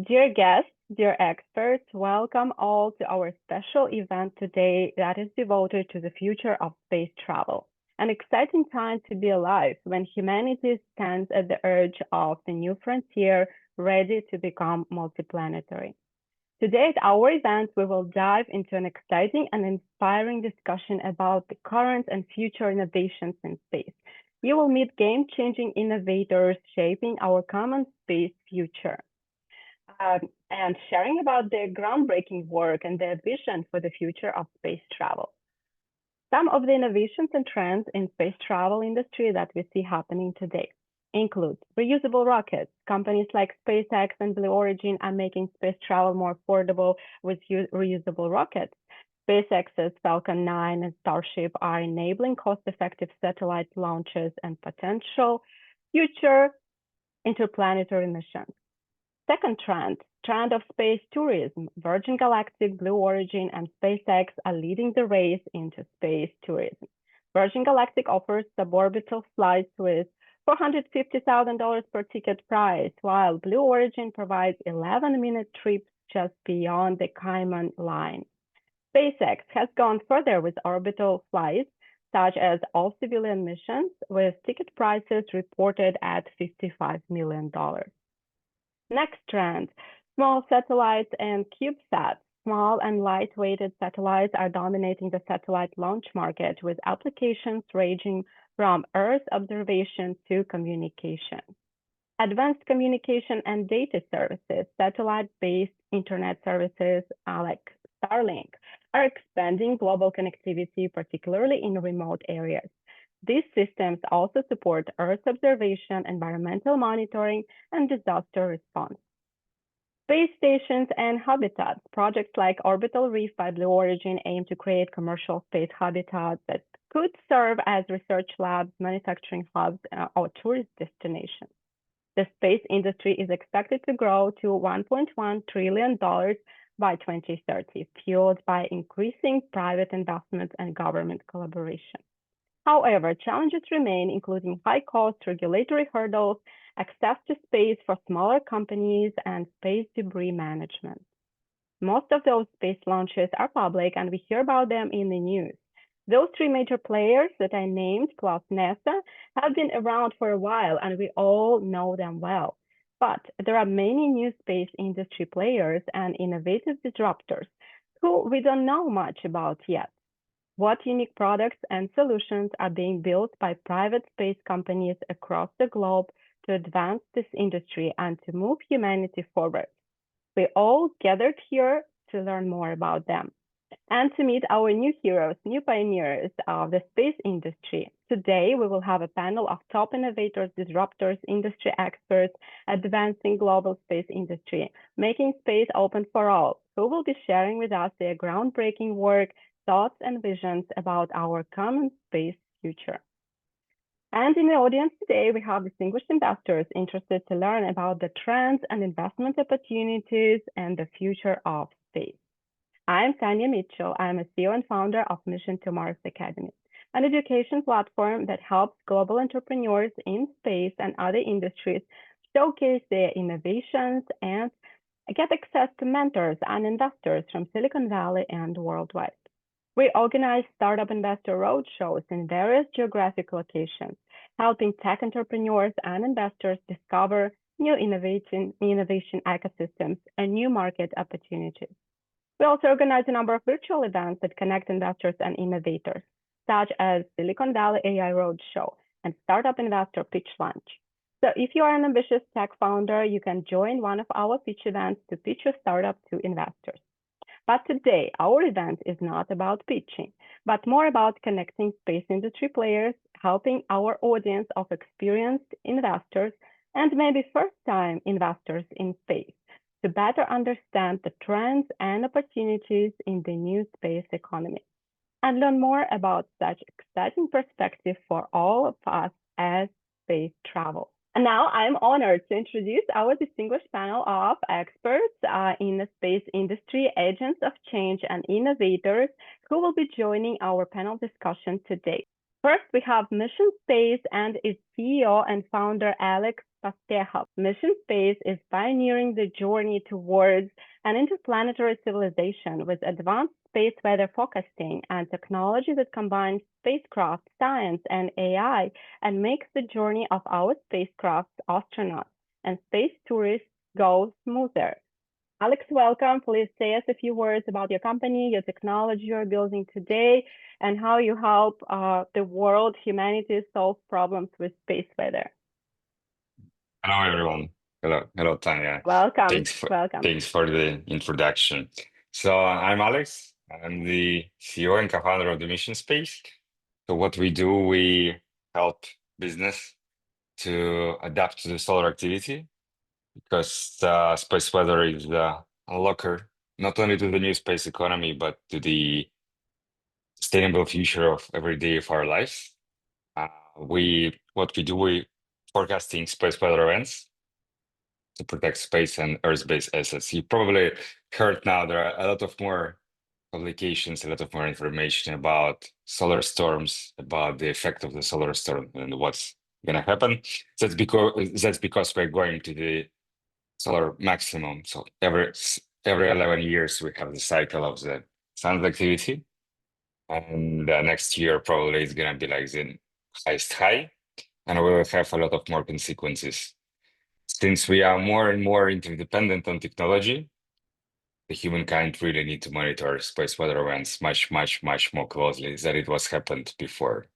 Dear guests, dear experts, welcome all to our special event today that is devoted to the future of space travel. An exciting time to be alive when humanity stands at the edge of the new frontier, ready to become multiplanetary. Today at our event, we will dive into an exciting and inspiring discussion about the current and future innovations in space. You will meet game-changing innovators shaping our common space future and sharing about their groundbreaking work and their vision for the future of space travel. Some of the innovations and trends in space travel industry that we see happening today include reusable rockets. Companies like SpaceX and Blue Origin are making space travel more affordable with reusable rockets. SpaceX's Falcon 9 and Starship are enabling cost-effective satellite launches and potential future interplanetary missions. Second trend of space tourism. Virgin Galactic, Blue Origin, and SpaceX are leading the race into space tourism. Virgin Galactic offers suborbital flights with $450,000 per ticket price, while Blue Origin provides 11-minute trips just beyond the Kármán line. SpaceX has gone further with orbital flights, such as all civilian missions, with ticket prices reported at $55 million. Next trend, small satellites and CubeSats. Small and light-weighted satellites are dominating the satellite launch market, with applications ranging from Earth observation to communication. Advanced communication and data services, satellite-based internet services like Starlink, are expanding global connectivity, particularly in remote areas. These systems also support Earth observation, environmental monitoring, and disaster response. Space stations and habitats. Projects like Orbital Reef by Blue Origin aim to create commercial space habitats that could serve as research labs, manufacturing hubs, or tourist destinations. The space industry is expected to grow to $1.1 trillion by 2030, fueled by increasing private investments and government collaboration. However, challenges remain, including high costs, regulatory hurdles, access to space for smaller companies, and space debris management. Most of those space launches are public, and we hear about them in the news. Those three major players that I named, plus NASA, have been around for a while, and we all know them well. But there are many new space industry players and innovative disruptors who we don't know much about yet. What unique products and solutions are being built by private space companies across the globe to advance this industry and to move humanity forward? We all gathered here to learn more about them and to meet our new heroes, new pioneers of the space industry. Today, we will have a panel of top innovators, disruptors, industry experts, advancing global space industry, making space open for all, who will be sharing with us their groundbreaking work, thoughts, and visions about our common space future. And in the audience today, we have distinguished investors interested to learn about the trends and investment opportunities and the future of space. I'm Tanya Mitchell. I'm a CEO and founder of Mission2Mars.Academy, an education platform that helps global entrepreneurs in space and other industries showcase their innovations and get access to mentors and investors from Silicon Valley and worldwide. We organize startup investor roadshows in various geographic locations, helping tech entrepreneurs and investors discover new innovation ecosystems and new market opportunities. We also organize a number of virtual events that connect investors and innovators, such as Silicon Valley AI Roadshow and Startup Investor Pitch Lunch. So if you are an ambitious tech founder, you can join one of our pitch events to pitch your startup to investors. But today, our event is not about pitching, but more about connecting space industry players, helping our audience of experienced investors and maybe first-time investors in space to better understand the trends and opportunities in the new space economy and learn more about such exciting perspective for all of us as space travel. And now I'm honored to introduce our distinguished panel of experts in the space industry, agents of change, and innovators who will be joining our panel discussion today. First, we have Mission Space and its CEO and founder, Alex Pospekhov. Mission Space is pioneering the journey towards an interplanetary civilization with advanced space weather forecasting and technology that combines spacecraft, science, and AI and makes the journey of our spacecraft, astronauts, and space tourists go smoother. Alex, welcome. Please say us a few words about your company, your technology you're building today, and how you help the world, humanity solve problems with space weather. Hello, everyone. Hello, Tanya. Welcome. Thanks for Welcome. thanks for the introduction. So I'm Alex. I'm the CEO and co-founder of the Mission Space. So what we do, we help business to adapt to the solar activity because space weather is a locker not only to the new space economy but to the sustainable future of every day of our lives. What we do, we forecasting space weather events to protect space and Earth-based assets. You probably heard now there are a lot of more publications, a lot of more information about solar storms, about the effect of the solar storm and what's going to happen. That's because we're going to the solar maximum. So every 11 years we have the cycle of the sun's activity, and next year probably it's going to be like the highest high, and we will have a lot of more consequences. Since we are more and more interdependent on technology, the humankind really need to monitor space weather events much, much, much more closely than it was happened before.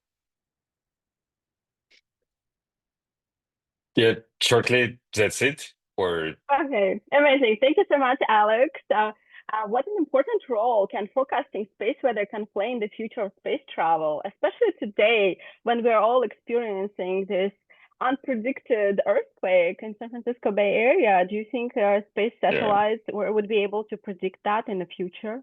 Yeah, shortly, that's it. Or Okay, amazing. Thank you so much, Alex. What an important role can forecasting space weather can play in the future of space travel, especially today when we're all experiencing this unpredicted earthquake in San Francisco Bay Area. Do you think space yeah. satellites would be able to predict that in the future?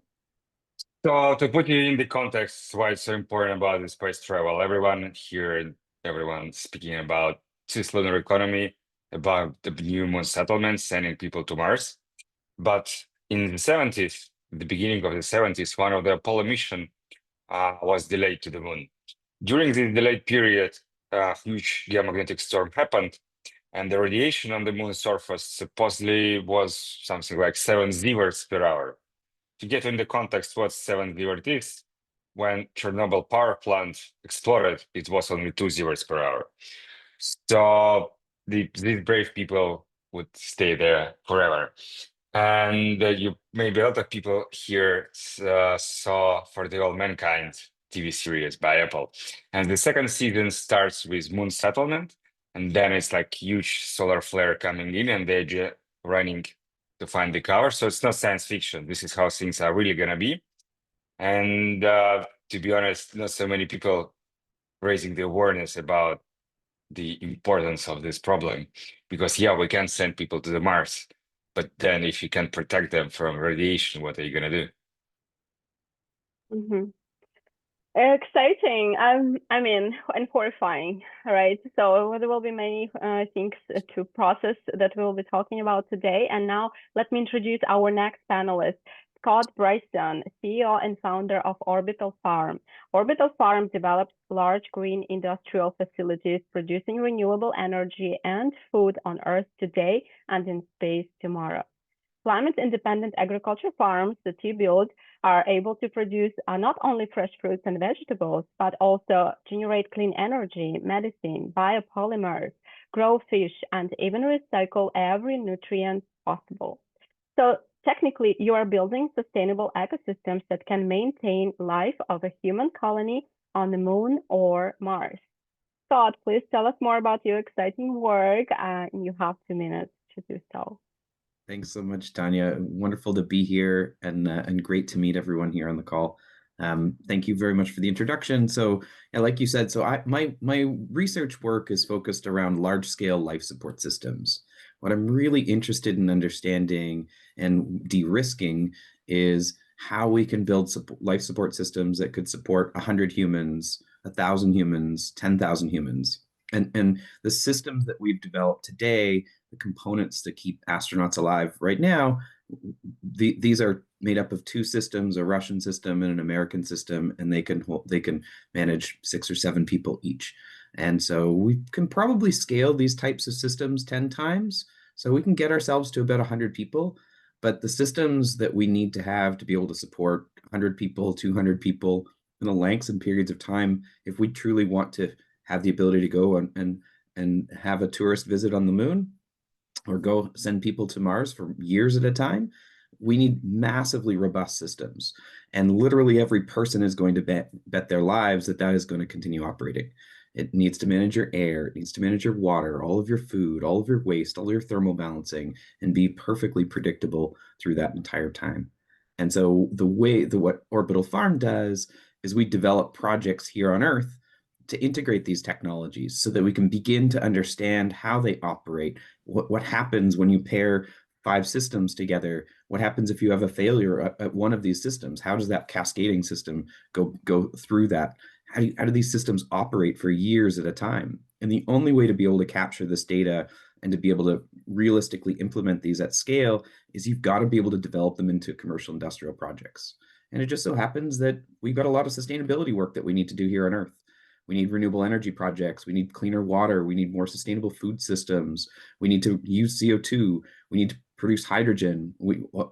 So to put you in the context, why it's so important about the space travel, everyone here, everyone speaking about cislunar economy, about the new moon settlements, sending people to Mars. But in the 70s, the beginning of the 70s, one of the Apollo mission was delayed to the moon. During the delayed period, a huge geomagnetic storm happened, and the radiation on the moon's surface supposedly was something like 7 sieverts per hour. To get in the context what 7 sievert is, when Chernobyl power plant exploded, it was only 2 sieverts per hour. So these brave people would stay there forever. And maybe a lot of people here saw For the All Mankind TV series by Apple. And the second season starts with moon settlement, and then it's like huge solar flare coming in, and they're running to find the cover. So it's not science fiction. This is how things are really gonna be. And to be honest, not so many people raising the awareness about the importance of this problem, because yeah, we can send people to the Mars, but then if you can protect them from radiation, what are you gonna do? Mm-hmm. Exciting. I mean, and horrifying, right? So there will be many things to process that we'll be talking about today. And now let me introduce our next panelist, Scot Bryson, CEO and founder of Orbital Farm. Orbital Farm develops large green industrial facilities producing renewable energy and food on Earth today and in space tomorrow. Climate-independent agriculture farms that you build are able to produce not only fresh fruits and vegetables, but also generate clean energy, medicine, biopolymers, grow fish, and even recycle every nutrient possible. So technically, you are building sustainable ecosystems that can maintain life of a human colony on the moon or Mars. Scot, please tell us more about your exciting work. You have 2 minutes to do so. Thanks so much, Tanya. Wonderful to be here and great to meet everyone here on the call. Thank you very much for the introduction. So, yeah, like you said, so my research work is focused around large-scale life support systems. What I'm really interested in understanding and de-risking is how we can build life support systems that could support 100 humans, 1,000 humans, 10,000 humans. And the systems that we've developed today, the components that keep astronauts alive right now, these are made up of two systems, a Russian system and an American system, and they can manage 6 or 7 people each. And so we can probably scale these types of systems 10 times. So we can get ourselves to about 100 people. But the systems that we need to have to be able to support 100 people, 200 people in the lengths and periods of time, if we truly want to have the ability to go and have a tourist visit on the moon, or go send people to Mars for years at a time, we need massively robust systems. And literally every person is going to bet their lives that that is going to continue operating. It needs to manage your air, it needs to manage your water, all of your food, all of your waste, all your thermal balancing, and be perfectly predictable through that entire time. And so what Orbital Farm does is we develop projects here on Earth to integrate these technologies so that we can begin to understand how they operate, what happens when you pair 5 systems together, what happens if you have a failure at one of these systems, how does that cascading system go through that, how do these systems operate for years at a time? And the only way to be able to capture this data and to be able to realistically implement these at scale is you've got to be able to develop them into commercial industrial projects. And it just so happens that we've got a lot of sustainability work that we need to do here on Earth. We need renewable energy projects. We need cleaner water. We need more sustainable food systems. We need to use CO2. We need to produce hydrogen.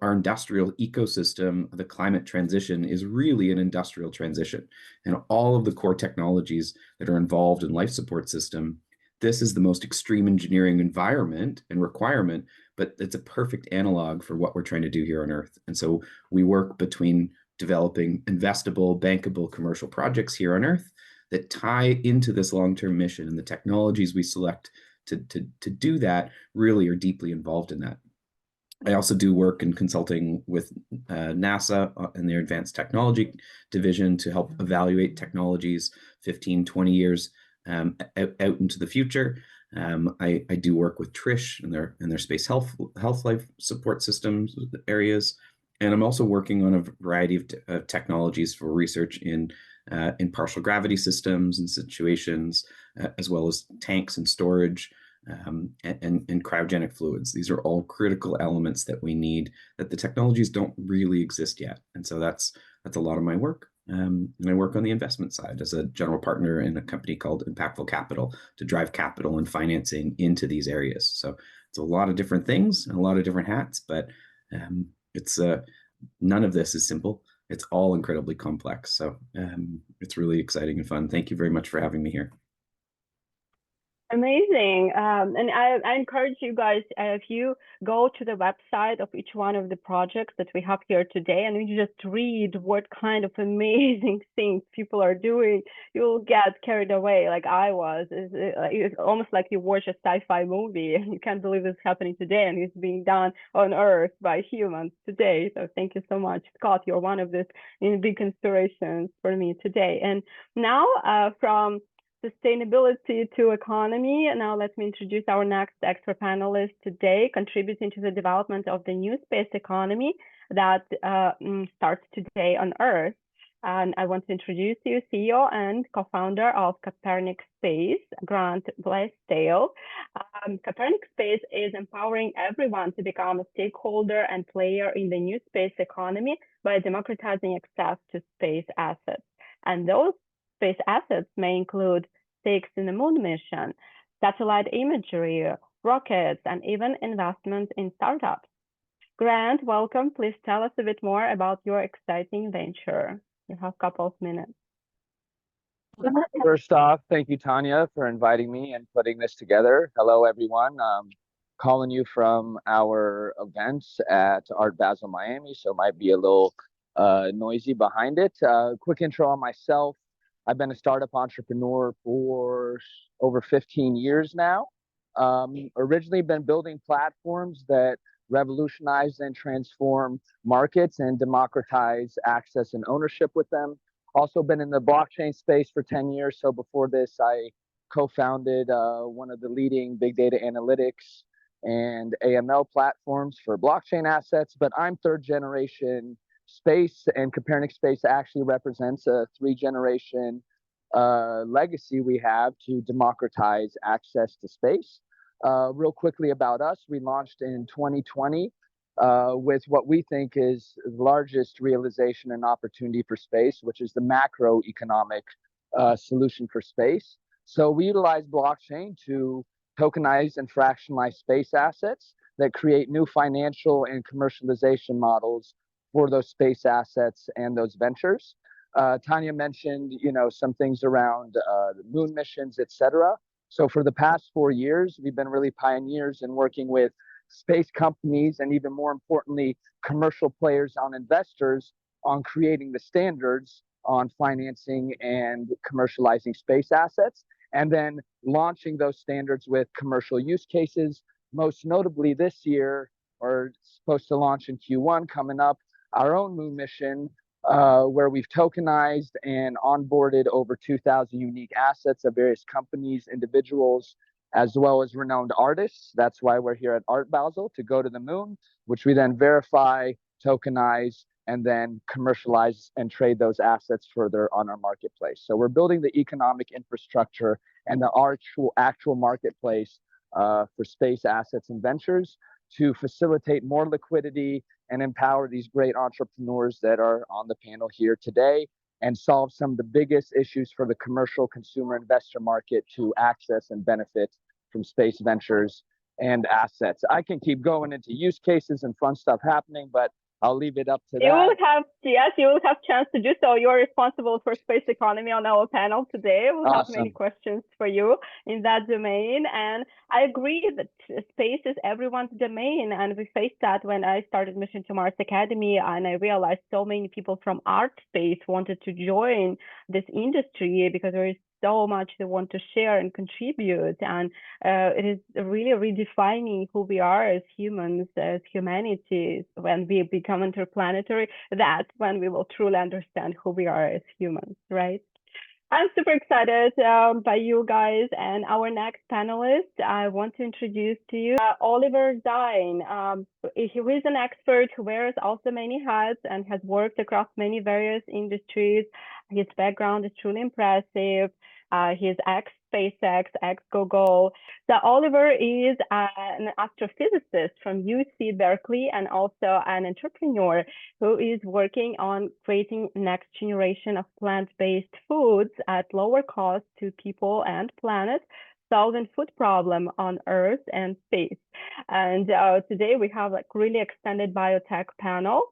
Our industrial ecosystem, the climate transition, is really an industrial transition. And all of the core technologies that are involved in life support system, this is the most extreme engineering environment and requirement, but it's a perfect analog for what we're trying to do here on Earth. And so we work between developing investable, bankable commercial projects here on Earth that tie into this long-term mission, and the technologies we select to do that really are deeply involved in that. I also do work in consulting with NASA in their advanced technology division to help evaluate technologies 15, 20 years out into the future. I do work with Trish and their space health life support systems areas. And I'm also working on a variety of technologies for research in partial gravity systems and situations, as well as tanks and storage and cryogenic fluids. These are all critical elements that we need, that the technologies don't really exist yet. And so that's a lot of my work. And I work on the investment side as a general partner in a company called Impactful Capital to drive capital and financing into these areas. So it's a lot of different things and a lot of different hats, but it's none of this is simple. It's all incredibly complex. So it's really exciting and fun. Thank you very much for having me here. Amazing. And I encourage you guys, if you go to the website of each one of the projects that we have here today, and you just read what kind of amazing things people are doing, you'll get carried away like I was. It's almost like you watch a sci-fi movie and you can't believe it's happening today, and it's being done on Earth by humans today. So thank you so much, Scott. You're one of these big inspirations for me today. And now from sustainability to economy. And now let me introduce our next expert panelist today, contributing to the development of the new space economy that starts today on Earth. And I want to introduce you, CEO and co-founder of Copernic Space, Grant Blaisdell. Copernic Space is empowering everyone to become a stakeholder and player in the new space economy by democratizing access to space assets. And those space assets may include stakes in the moon mission, satellite imagery, rockets, and even investments in startups. Grant, welcome. Please tell us a bit more about your exciting venture. You have a couple of minutes. First off, thank you, Tanya, for inviting me and putting this together. Hello, everyone. Calling you from our events at Art Basel, Miami, so it might be a little noisy behind it. Quick intro on myself. I've been a startup entrepreneur for over 15 years now. Originally been building platforms that revolutionize and transform markets and democratize access and ownership with them. Also been in the blockchain space for 10 years. So before this, I co-founded one of the leading big data analytics and AML platforms for blockchain assets, but I'm 3rd generation space, and Copernic Space actually represents a 3-generation legacy we have to democratize access to space. Real quickly about us, we launched in 2020 with what we think is the largest realization and opportunity for space, which is the macroeconomic solution for space. So we utilize blockchain to tokenize and fractionalize space assets that create new financial and commercialization models for those space assets and those ventures. Tanya mentioned, some things around the moon missions, et cetera. So for the past 4 years, we've been really pioneers in working with space companies and, even more importantly, commercial players on investors on creating the standards on financing and commercializing space assets, and then launching those standards with commercial use cases. Most notably this year, or supposed to launch in Q1 coming up, our own moon mission, where we've tokenized and onboarded over 2,000 unique assets of various companies, individuals, as well as renowned artists. That's why we're here at Art Basel, to go to the moon, which we then verify, tokenize, and then commercialize and trade those assets further on our marketplace. So we're building the economic infrastructure and the actual marketplace for space assets and ventures to facilitate more liquidity and empower these great entrepreneurs that are on the panel here today, and solve some of the biggest issues for the commercial consumer investor market to access and benefit from space ventures and assets. I can keep going into use cases and fun stuff happening, but I'll leave it up to that. You will have chance to do so. You're responsible for space economy on our panel today. We'll have many questions for you in that domain. And I agree that space is everyone's domain. And we faced that when I started Mission2Mars.Academy, and I realized so many people from art space wanted to join this industry because there is so much they want to share and contribute, and it is really redefining who we are as humans, as humanity. When we become interplanetary, that's when we will truly understand who we are as humans, right? I'm super excited by you guys. And our next panelist, I want to introduce to you Oliver Zahn. He is an expert who wears also many hats and has worked across many various industries. His background is truly impressive. He's ex-SpaceX, ex-Google. So Oliver is an astrophysicist from UC Berkeley, and also an entrepreneur who is working on creating next generation of plant-based foods at lower cost to people and planet, solving food problem on Earth and space. And today we have a really extended biotech panel.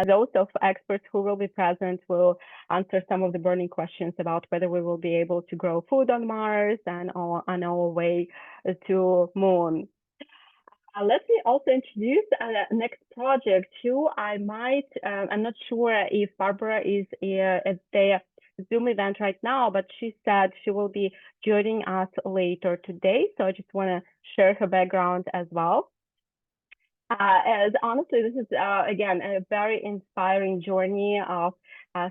Those of experts who will be present will answer some of the burning questions about whether we will be able to grow food on Mars and on our way to moon. Let me also introduce next project too. I'm not sure if Barbara is at the Zoom event right now, but she said she will be joining us later today. So I just want to share her background as well. As honestly, this is, again, a very inspiring journey of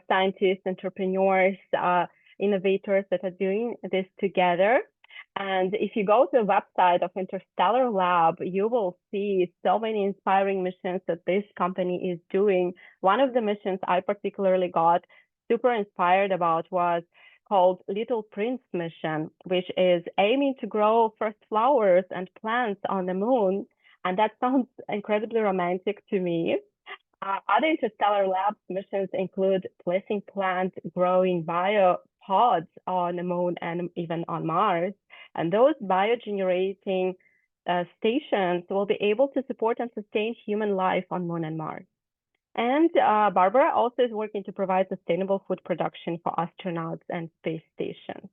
scientists, entrepreneurs, innovators that are doing this together. And if you go to the website of Interstellar Lab, you will see so many inspiring missions that this company is doing. One of the missions I particularly got super inspired about was called Little Prince mission, which is aiming to grow first flowers and plants on the moon. And that sounds incredibly romantic to me. Other Interstellar Labs missions include placing plant growing biopods on the moon and even on Mars. And those biogenerating stations will be able to support and sustain human life on Moon and Mars. And Barbara also is working to provide sustainable food production for astronauts and space stations.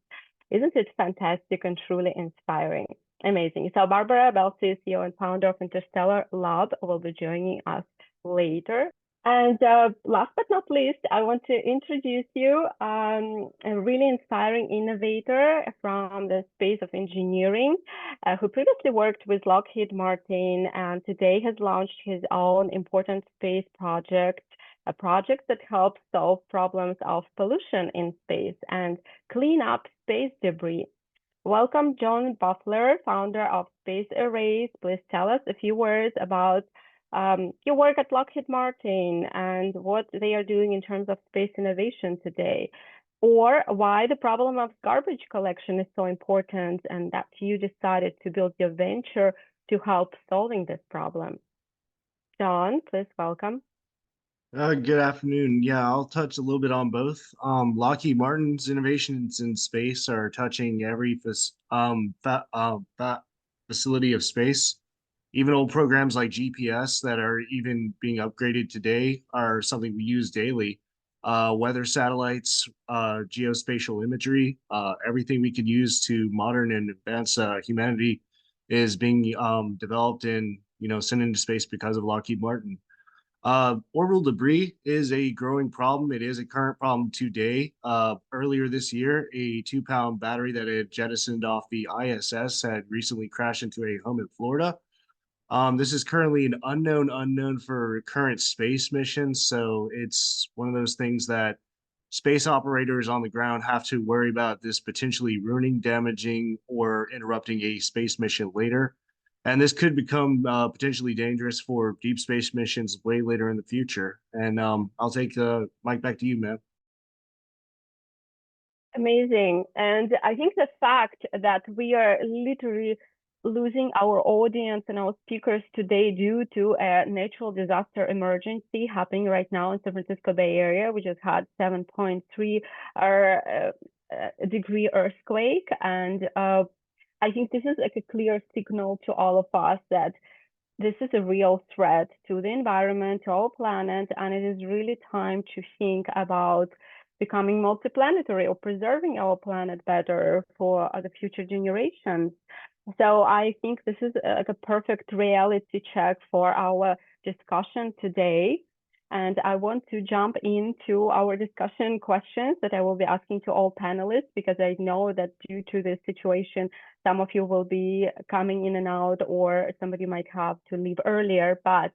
Isn't it fantastic and truly inspiring? Amazing. So Barbara Belvisi, CEO and founder of Interstellar Lab, will be joining us later. And last but not least, I want to introduce you a really inspiring innovator from the space of engineering, who previously worked with Lockheed Martin and today has launched his own important space project, a project that helps solve problems of pollution in space and clean up space debris. Welcome, John Buffler, founder of Space Arrays. Please tell us a few words about your work at Lockheed Martin and what they are doing in terms of space innovation today, or why the problem of garbage collection is so important and that you decided to build your venture to help solving this problem. John, please welcome. Good afternoon. Yeah, I'll touch a little bit on both. Lockheed Martin's innovations in space are touching every facility of space. Even old programs like GPS that are even being upgraded today are something we use daily. Weather satellites, geospatial imagery, everything we could use to modern and advance humanity is being developed and sent into space because of Lockheed Martin. Orbital debris is a growing problem. It is a current problem today. Earlier this year, a 2-pound battery that had jettisoned off the ISS had recently crashed into a home in Florida. This is currently an unknown for current space missions. So it's one of those things that space operators on the ground have to worry about this potentially ruining, damaging, or interrupting a space mission later. And this could become potentially dangerous for deep space missions way later in the future. And I'll take the mic back to you, man. Amazing. And I think the fact that we are literally losing our audience and our speakers today due to a natural disaster emergency happening right now in San Francisco Bay Area, we just had 7.3 degree earthquake. And I think this is like a clear signal to all of us that this is a real threat to the environment, to our planet, and it is really time to think about becoming multiplanetary or preserving our planet better for the future generations. So I think this is like a perfect reality check for our discussion today. And I want to jump into our discussion questions that I will be asking to all panelists, because I know that due to this situation, some of you will be coming in and out, or somebody might have to leave earlier, but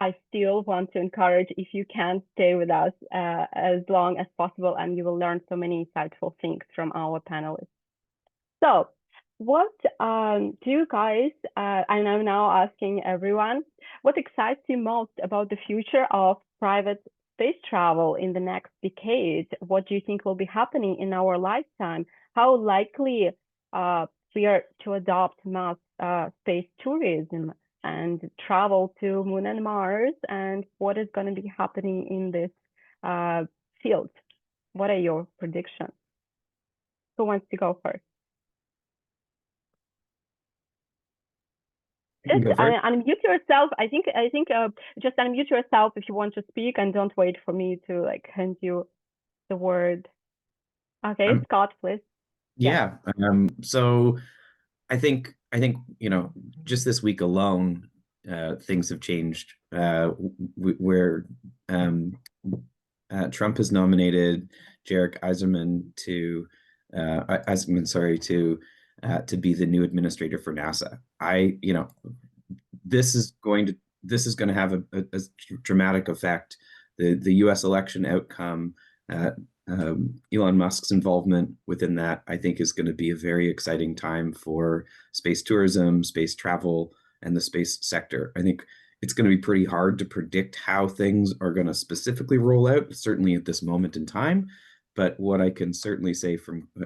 I still want to encourage, if you can, stay with us as long as possible, and you will learn so many insightful things from our panelists. So what do you guys, and I'm now asking everyone, what excites you most about the future of private space travel in the next decade? What do you think will be happening in our lifetime? How likely we are to adopt mass space tourism and travel to Moon and Mars, and what is going to be happening in this field? What are your predictions? Who wants to go first? Just unmute yourself. I think just unmute yourself if you want to speak, and don't wait for me to like hand you the word. Okay, Scott, please. Yeah. So I think just this week alone, things have changed. Where Trump has nominated Jarek Eisenman to be the new administrator for NASA. This is going to have a dramatic effect. The U.S. election outcome, Elon Musk's involvement within that, I think, is going to be a very exciting time for space tourism, space travel, and the space sector. I think it's going to be pretty hard to predict how things are going to specifically roll out, certainly at this moment in time. But what I can certainly say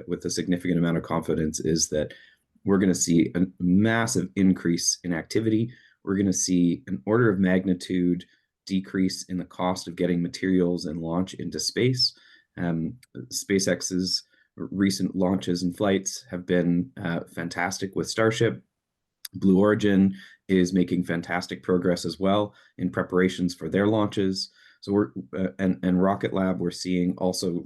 with a significant amount of confidence is that we're going to see a massive increase in activity. We're going to see an order of magnitude decrease in the cost of getting materials and launch into space. SpaceX's recent launches and flights have been fantastic with Starship. Blue Origin is making fantastic progress as well in preparations for their launches. So we're and Rocket Lab, we're seeing also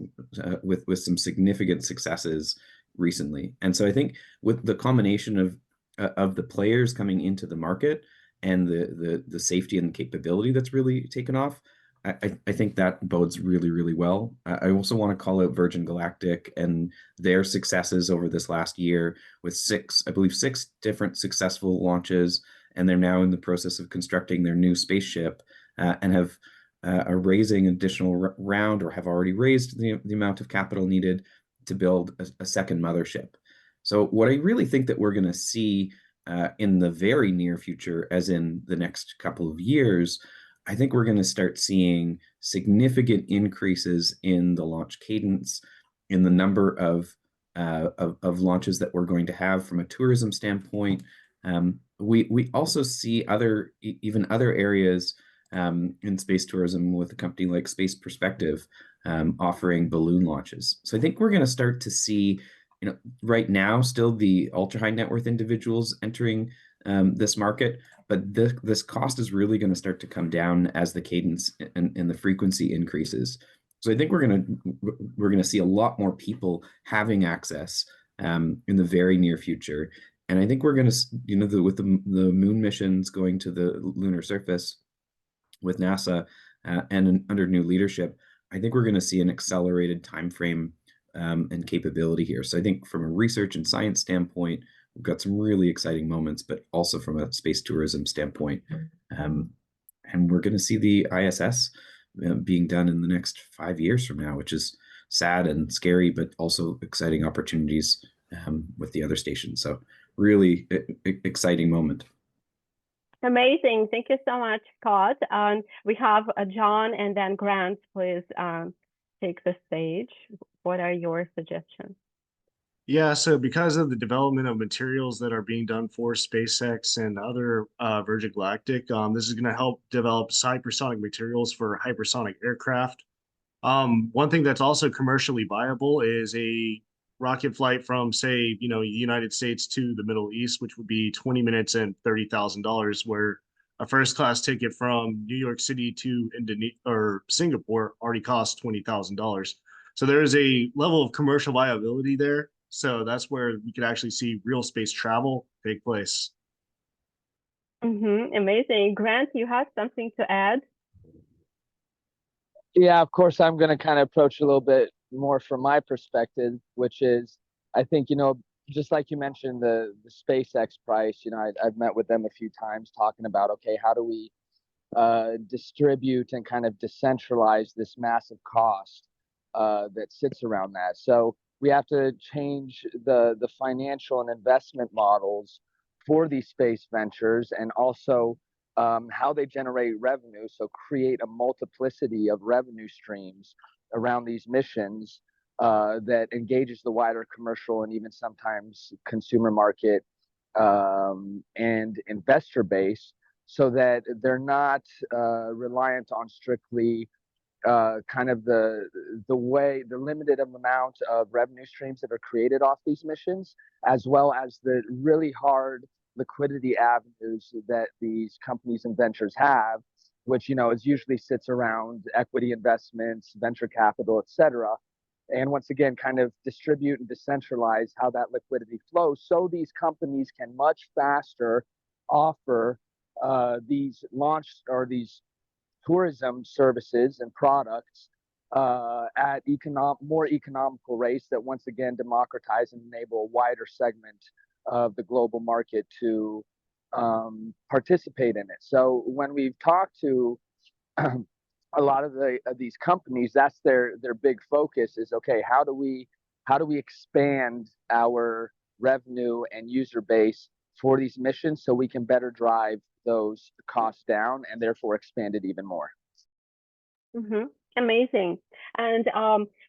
with some significant successes recently. And so I think with the combination of the players coming into the market and the safety and capability that's really taken off, I think that bodes really, really well. I also want to call out Virgin Galactic and their successes over this last year with six different successful launches, and they're now in the process of constructing their new spaceship and are raising an additional round, or have already raised the amount of capital needed to build a second mothership. So what I really think that we're going to see in the very near future, as in the next couple of years, I think we're going to start seeing significant increases in the launch cadence, in the number of launches that we're going to have from a tourism standpoint, We also see even other areas in space tourism with a company like Space Perspective offering balloon launches. So I think we're going to start to see, right now still the ultra high net worth individuals entering this market, but this cost is really going to start to come down as the cadence and the frequency increases. So I think we're going to see a lot more people having access in the very near future. And I think we're going to, with the moon missions going to the lunar surface with NASA and under new leadership, I think we're going to see an accelerated time frame and capability here. So I think from a research and science standpoint, we've got some really exciting moments, but also from a space tourism standpoint. And we're going to see the ISS being done in the next 5 years from now, which is sad and scary, but also exciting opportunities with the other stations. So really exciting moment. Amazing. Thank you so much, Scott. We have John and then Grant. Please take the stage. What are your suggestions? Yeah, so because of the development of materials that are being done for SpaceX and other Virgin Galactic, this is going to help develop hypersonic materials for hypersonic aircraft. One thing that's also commercially viable is a rocket flight from, say, United States to the Middle East, which would be 20 minutes and $30,000, where a first class ticket from New York City to Indonesia or Singapore already costs $20,000. So there is a level of commercial viability there. So that's where we could actually see real space travel take place. Amazing. Grant, you have something to add? Yeah, of course, I'm going to kind of approach a little bit more from my perspective, which is, I think, just like you mentioned, the SpaceX price, I've met with them a few times talking about, okay, how do we distribute and kind of decentralize this massive cost that sits around that. So we have to change the financial and investment models for these space ventures, and also how they generate revenue. So create a multiplicity of revenue streams around these missions that engages the wider commercial and even sometimes consumer market and investor base, so that they're not reliant on strictly kind of the limited amount of revenue streams that are created off these missions, as well as the really hard liquidity avenues that these companies and ventures have, which is usually sits around equity investments, venture capital, etc. And once again, kind of distribute and decentralize how that liquidity flows, so these companies can much faster offer these launch or these tourism services and products at more economical rates that once again democratize and enable a wider segment of the global market to participate in it. So when we've talked to a lot of these companies, that's their big focus is, okay, how do we expand our revenue and user base for these missions so we can better drive those costs down and therefore expand it even more. Amazing. And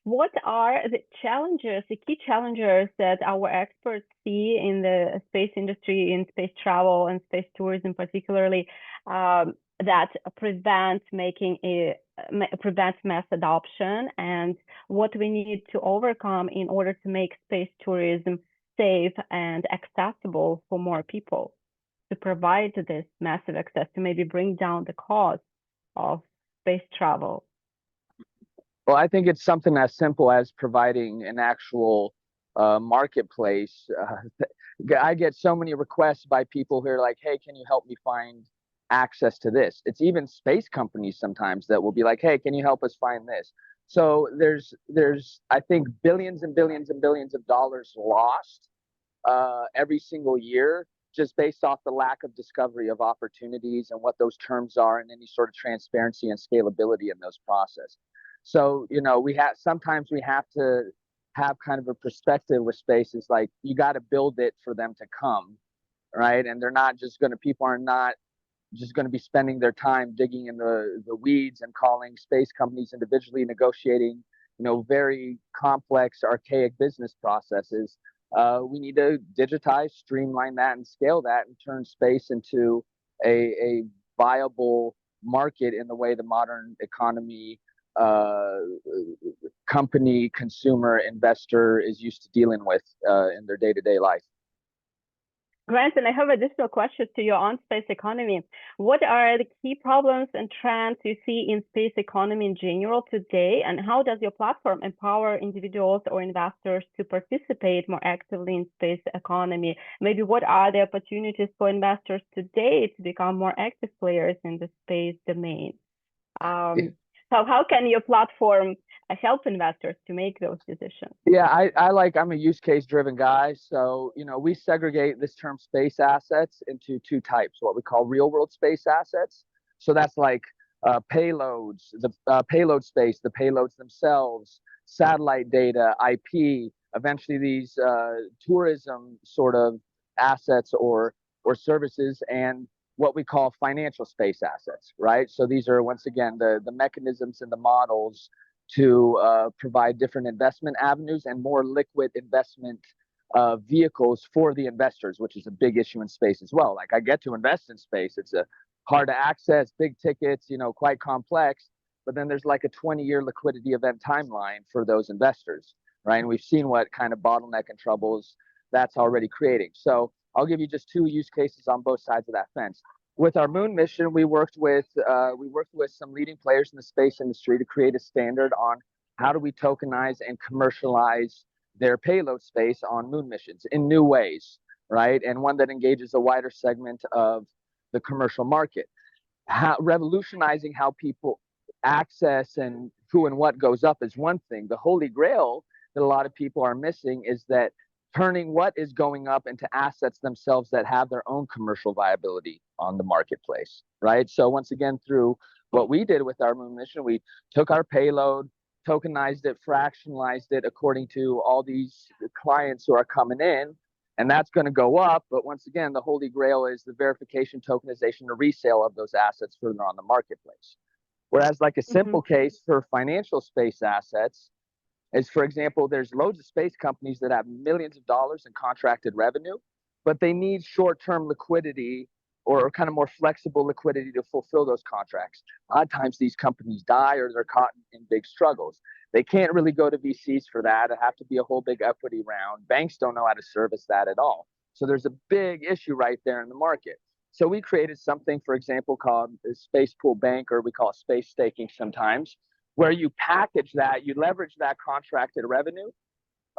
what are the key challenges that our experts see in the space industry, in space travel and space tourism particularly, that prevent mass adoption, and what we need to overcome in order to make space tourism safe and accessible for more people, to provide this massive access, to maybe bring down the cost of space travel? Well, I think it's something as simple as providing an actual marketplace. I get so many requests by people who are like, hey, can you help me find access to this? It's even space companies sometimes that will be like, hey, can you help us find this? So there's I think billions and billions and billions of dollars lost every single year, just based off the lack of discovery of opportunities and what those terms are, and any sort of transparency and scalability in those processes. So, sometimes we have to have kind of a perspective with space. Is like, you got to build it for them to come, right? And people are not just going to be spending their time digging in the weeds and calling space companies individually, negotiating, very complex, archaic business processes. we need to digitize, streamline that, and scale that, and turn space into a viable market in the way the modern economy, company, consumer, investor is used to dealing with in their day-to-day life. Grant, and I have additional questions to you on space economy. What are the key problems and trends you see in space economy in general today, and how does your platform empower individuals or investors to participate more actively in space economy? Maybe what are the opportunities for investors today to become more active players in the space domain? So how can your platform help investors to make those decisions? Yeah, I'm a use case driven guy. So, we segregate this term space assets into two types, what we call real world space assets. So that's like payloads, the payload space, the payloads themselves, satellite data, IP, eventually these tourism sort of assets or services, and what we call financial space assets, right? So these are, once again, the mechanisms and the models to provide different investment avenues and more liquid investment vehicles for the investors, which is a big issue in space as well. Like, I get to invest in space. It's a hard to access, big tickets, quite complex, but then there's like a 20-year liquidity event timeline for those investors, right? And we've seen what kind of bottleneck and troubles that's already creating. So I'll give you just two use cases on both sides of that fence. With our moon mission, we worked with some leading players in the space industry to create a standard on how do we tokenize and commercialize their payload space on moon missions in new ways, right? And one that engages a wider segment of the commercial market. Revolutionizing how people access and who and what goes up is one thing. The holy grail that a lot of people are missing is that turning what is going up into assets themselves that have their own commercial viability on the marketplace, right? So once again, through what we did with our moon mission, we took our payload, tokenized it, fractionalized it according to all these clients who are coming in, and that's going to go up. But once again, the holy grail is the verification, tokenization, or resale of those assets further on the marketplace. Whereas like a simple case for financial space assets is, for example, there's loads of space companies that have millions of dollars in contracted revenue, but they need short-term liquidity or kind of more flexible liquidity to fulfill those contracts. A lot of times these companies die or they're caught in big struggles. They can't really go to VCs for that. It have to be a whole big equity round. Banks don't know how to service that at all. So there's a big issue right there in the market. So we created something, for example, called the Space Pool Bank, or we call it space staking sometimes, where you package that, you leverage that contracted revenue,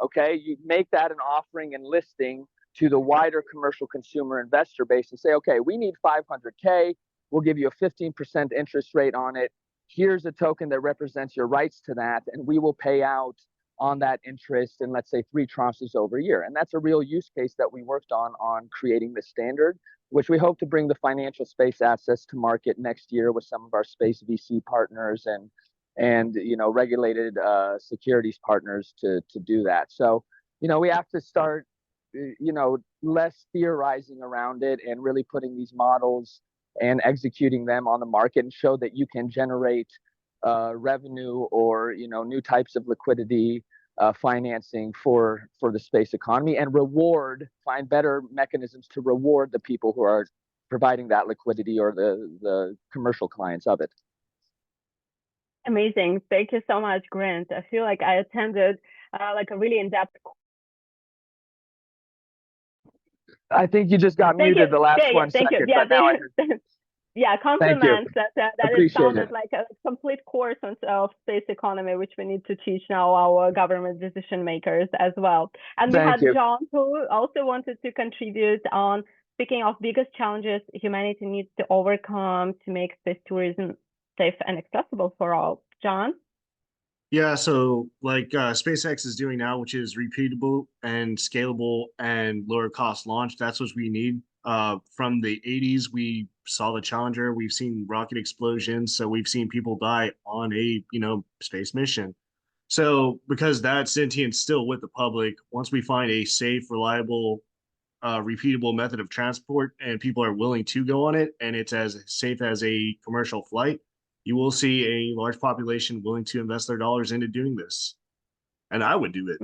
okay? You make that an offering and listing to the wider commercial consumer investor base and say, okay, we need 500K, we'll give you a 15% interest rate on it. Here's a token that represents your rights to that, and we will pay out on that interest in, let's say, 3 tranches over a year. And that's a real use case that we worked on creating the standard, which we hope to bring the financial space assets to market next year with some of our space VC partners and regulated securities partners to do that. So, we have to start, less theorizing around it and really putting these models and executing them on the market and show that you can generate revenue or, new types of liquidity financing for the space economy, and find better mechanisms to reward the people who are providing that liquidity or the commercial clients of it. Amazing. Thank you so much, Grant. I feel like I attended like a really in-depth. I think you just got muted the last 1 second. Thank you. Yeah, but now I heard. Yeah, compliments. That it sounded it. like a complete course of space economy, which we need to teach now our government decision makers as well. And we had John, who also wanted to contribute on speaking of biggest challenges humanity needs to overcome to make space tourism safe and accessible for all. John? Yeah, so like SpaceX is doing now, which is repeatable and scalable and lower cost launch. That's what we need. From the 80s, we saw the Challenger. We've seen rocket explosions. So we've seen people die on a, space mission. So because that sentience still with the public, once we find a safe, reliable, repeatable method of transport and people are willing to go on it and it's as safe as a commercial flight, you will see a large population willing to invest their dollars into doing this. And I would do it.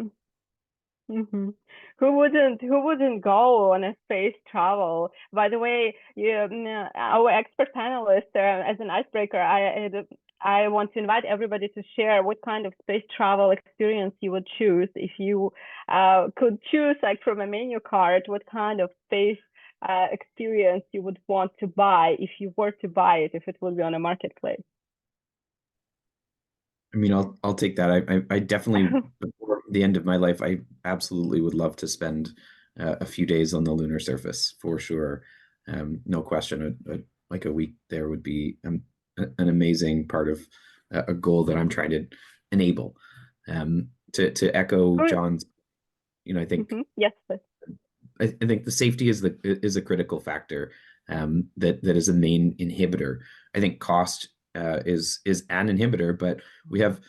Who wouldn't go on a space travel? By the way, our expert panelist, as an icebreaker, I want to invite everybody to share what kind of space travel experience you would choose if you could choose, like from a menu card, what kind of space experience you would want to buy if you were to buy it, if it would be on a marketplace. I mean, I'll take that. I definitely, before the end of my life, I absolutely would love to spend a few days on the lunar surface for sure. No question. Like a week there would be an amazing part of a goal that I'm trying to enable. To echo John's, I think yes, please. I think the safety is a critical factor that is a main inhibitor. I think cost is an inhibitor, but we have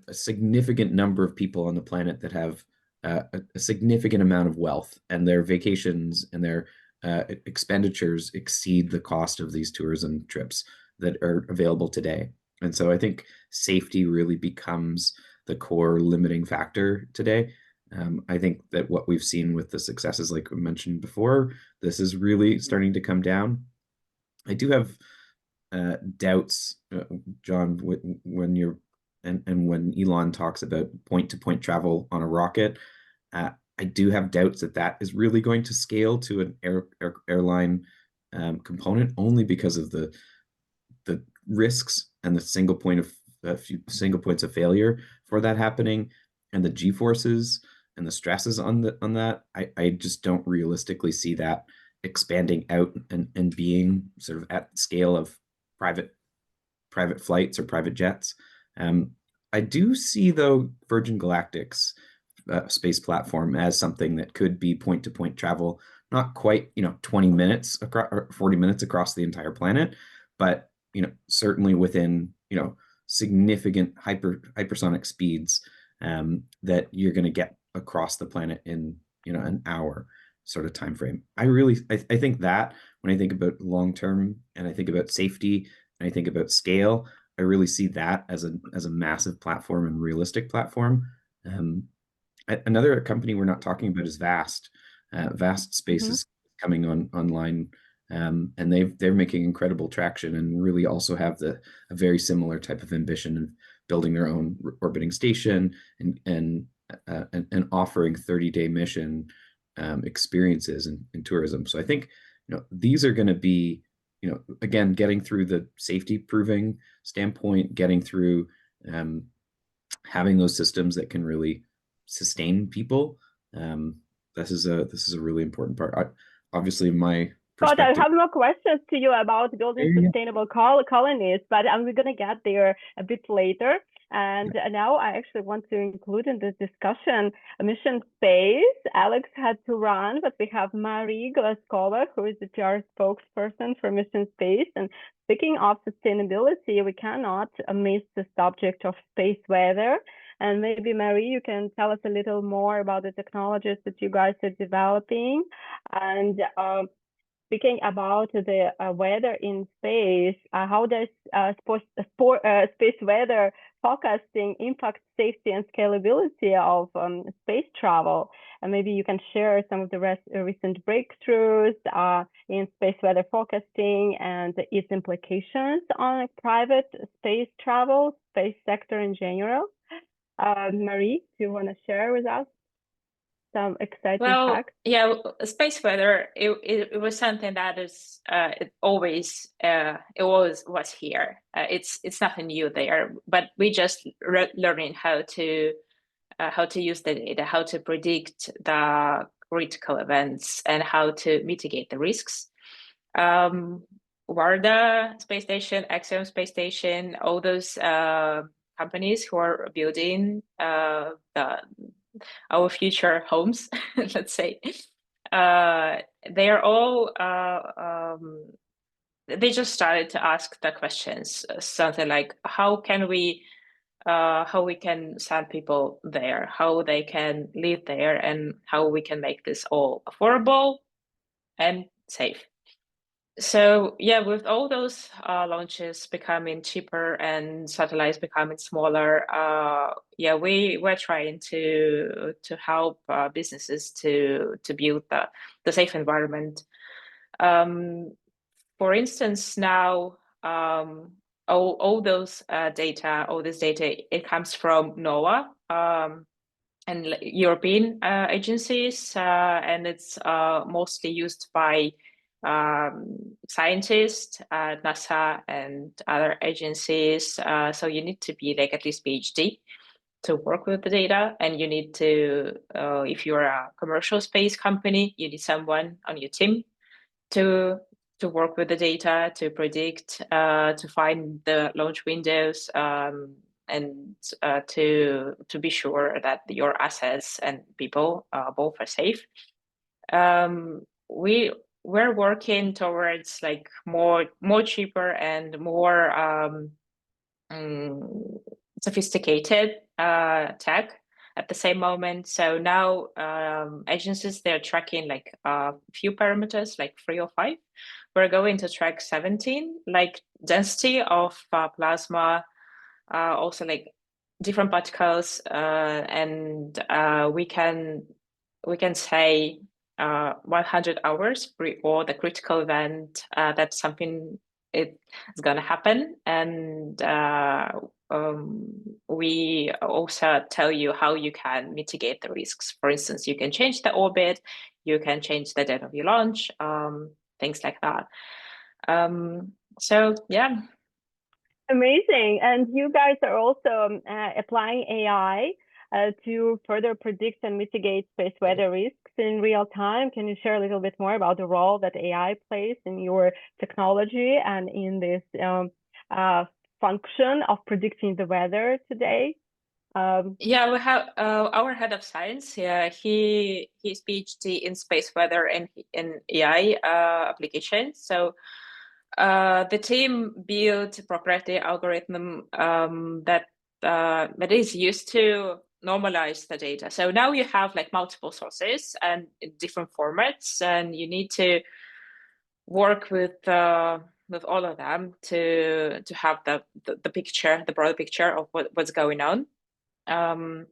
a significant number of people on the planet that have a significant amount of wealth, and their vacations and their expenditures exceed the cost of these tourism trips that are available today. And so I think safety really becomes the core limiting factor today. I think that what we've seen with the successes, like we mentioned before, this is really starting to come down. I do have doubts, John, when you're and when Elon talks about point-to-point travel on a rocket. I do have doubts that is really going to scale to an airline component, only because of the risks and the single points of failure for that happening, and the G-forces and the stresses on that. I just don't realistically see that expanding out and being sort of at the scale of private flights or private jets. I do see, though, Virgin Galactic's space platform as something that could be point-to-point travel, not quite 20 minutes across or 40 minutes across the entire planet, but certainly within significant hypersonic speeds that you're going to get across the planet in an hour sort of time frame. I think that when I think about long term, and I think about safety, and I think about scale, I really see that as a massive platform and realistic platform. Another company we're not talking about is Vast. Vast Space is coming online, and they're making incredible traction, and really also have a very similar type of ambition of building their own orbiting station and offering 30-day mission experiences in tourism. So I think these are going to be again, getting through the safety proving standpoint, getting through having those systems that can really sustain people. This is a really important part. Obviously, my Scott, I have more questions to you about building sustainable colonies, but we're going to get there a bit later. And now I actually want to include in this discussion Mission Space. Alex had to run, but we have Marie Glazkova, who is the PR spokesperson for Mission Space. And speaking of sustainability, we cannot miss the subject of space weather. And maybe, Marie, you can tell us a little more about the technologies that you guys are developing. And speaking about the weather in space, how does space weather forecasting impact safety and scalability of space travel? And maybe you can share some of the recent breakthroughs in space weather forecasting and its implications on private space travel, space sector in general. Marie, do you want to share with us some exciting facts? Yeah, space weather, it was something that is it always was here. It's nothing new there, but we just learning how to use the data, how to predict the critical events, and how to mitigate the risks. Varda Space Station, Axiom Space Station, all those companies who are building our future homes, let's say, they are all they just started to ask the questions, something like how we can send people there, how they can live there, and how we can make this all affordable and safe. So yeah, with all those launches becoming cheaper and satellites becoming smaller, yeah, we're trying to help businesses to build the safe environment. For instance, now all those all this data, it comes from NOAA and European agencies, and it's mostly used by scientists at NASA and other agencies. So you need to be like at least PhD to work with the data, and you need to, if you're a commercial space company, you need someone on your team to work with the data, to predict, to find the launch windows, and to be sure that your assets and people both are safe. We're working towards like more cheaper and more sophisticated tech at the same moment. So now agencies, they're tracking like a few parameters, like 3 or 5. We're going to track 17, like density of plasma, also like different particles, and we can say 100 hours before the critical event that something is going to happen, and we also tell you how you can mitigate the risks. For instance, you can change the orbit, you can change the date of your launch, things like that. So yeah. Amazing. And you guys are also applying AI to further predict and mitigate space weather risks in real time. Can you share a little bit more about the role that AI plays in your technology and in this function of predicting the weather today? Yeah, we have our head of science. Yeah, he's PhD in space weather and in AI applications. So the team built a proprietary algorithm that is used to normalize the data. So now you have like multiple sources and in different formats, and you need to work with all of them to have the picture, the broader picture of what's going on. The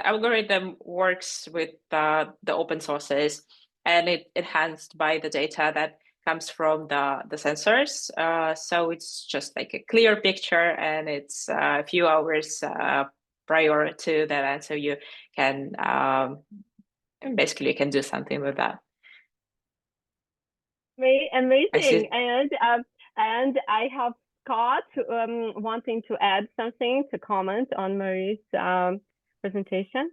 algorithm works with the open sources, and it enhanced by the data that comes from the sensors. So it's just like a clear picture, and it's a few hours prior to that, and so you can basically you can do something with that. Amazing. And I have Scott wanting to add something to comment on Marie's presentation.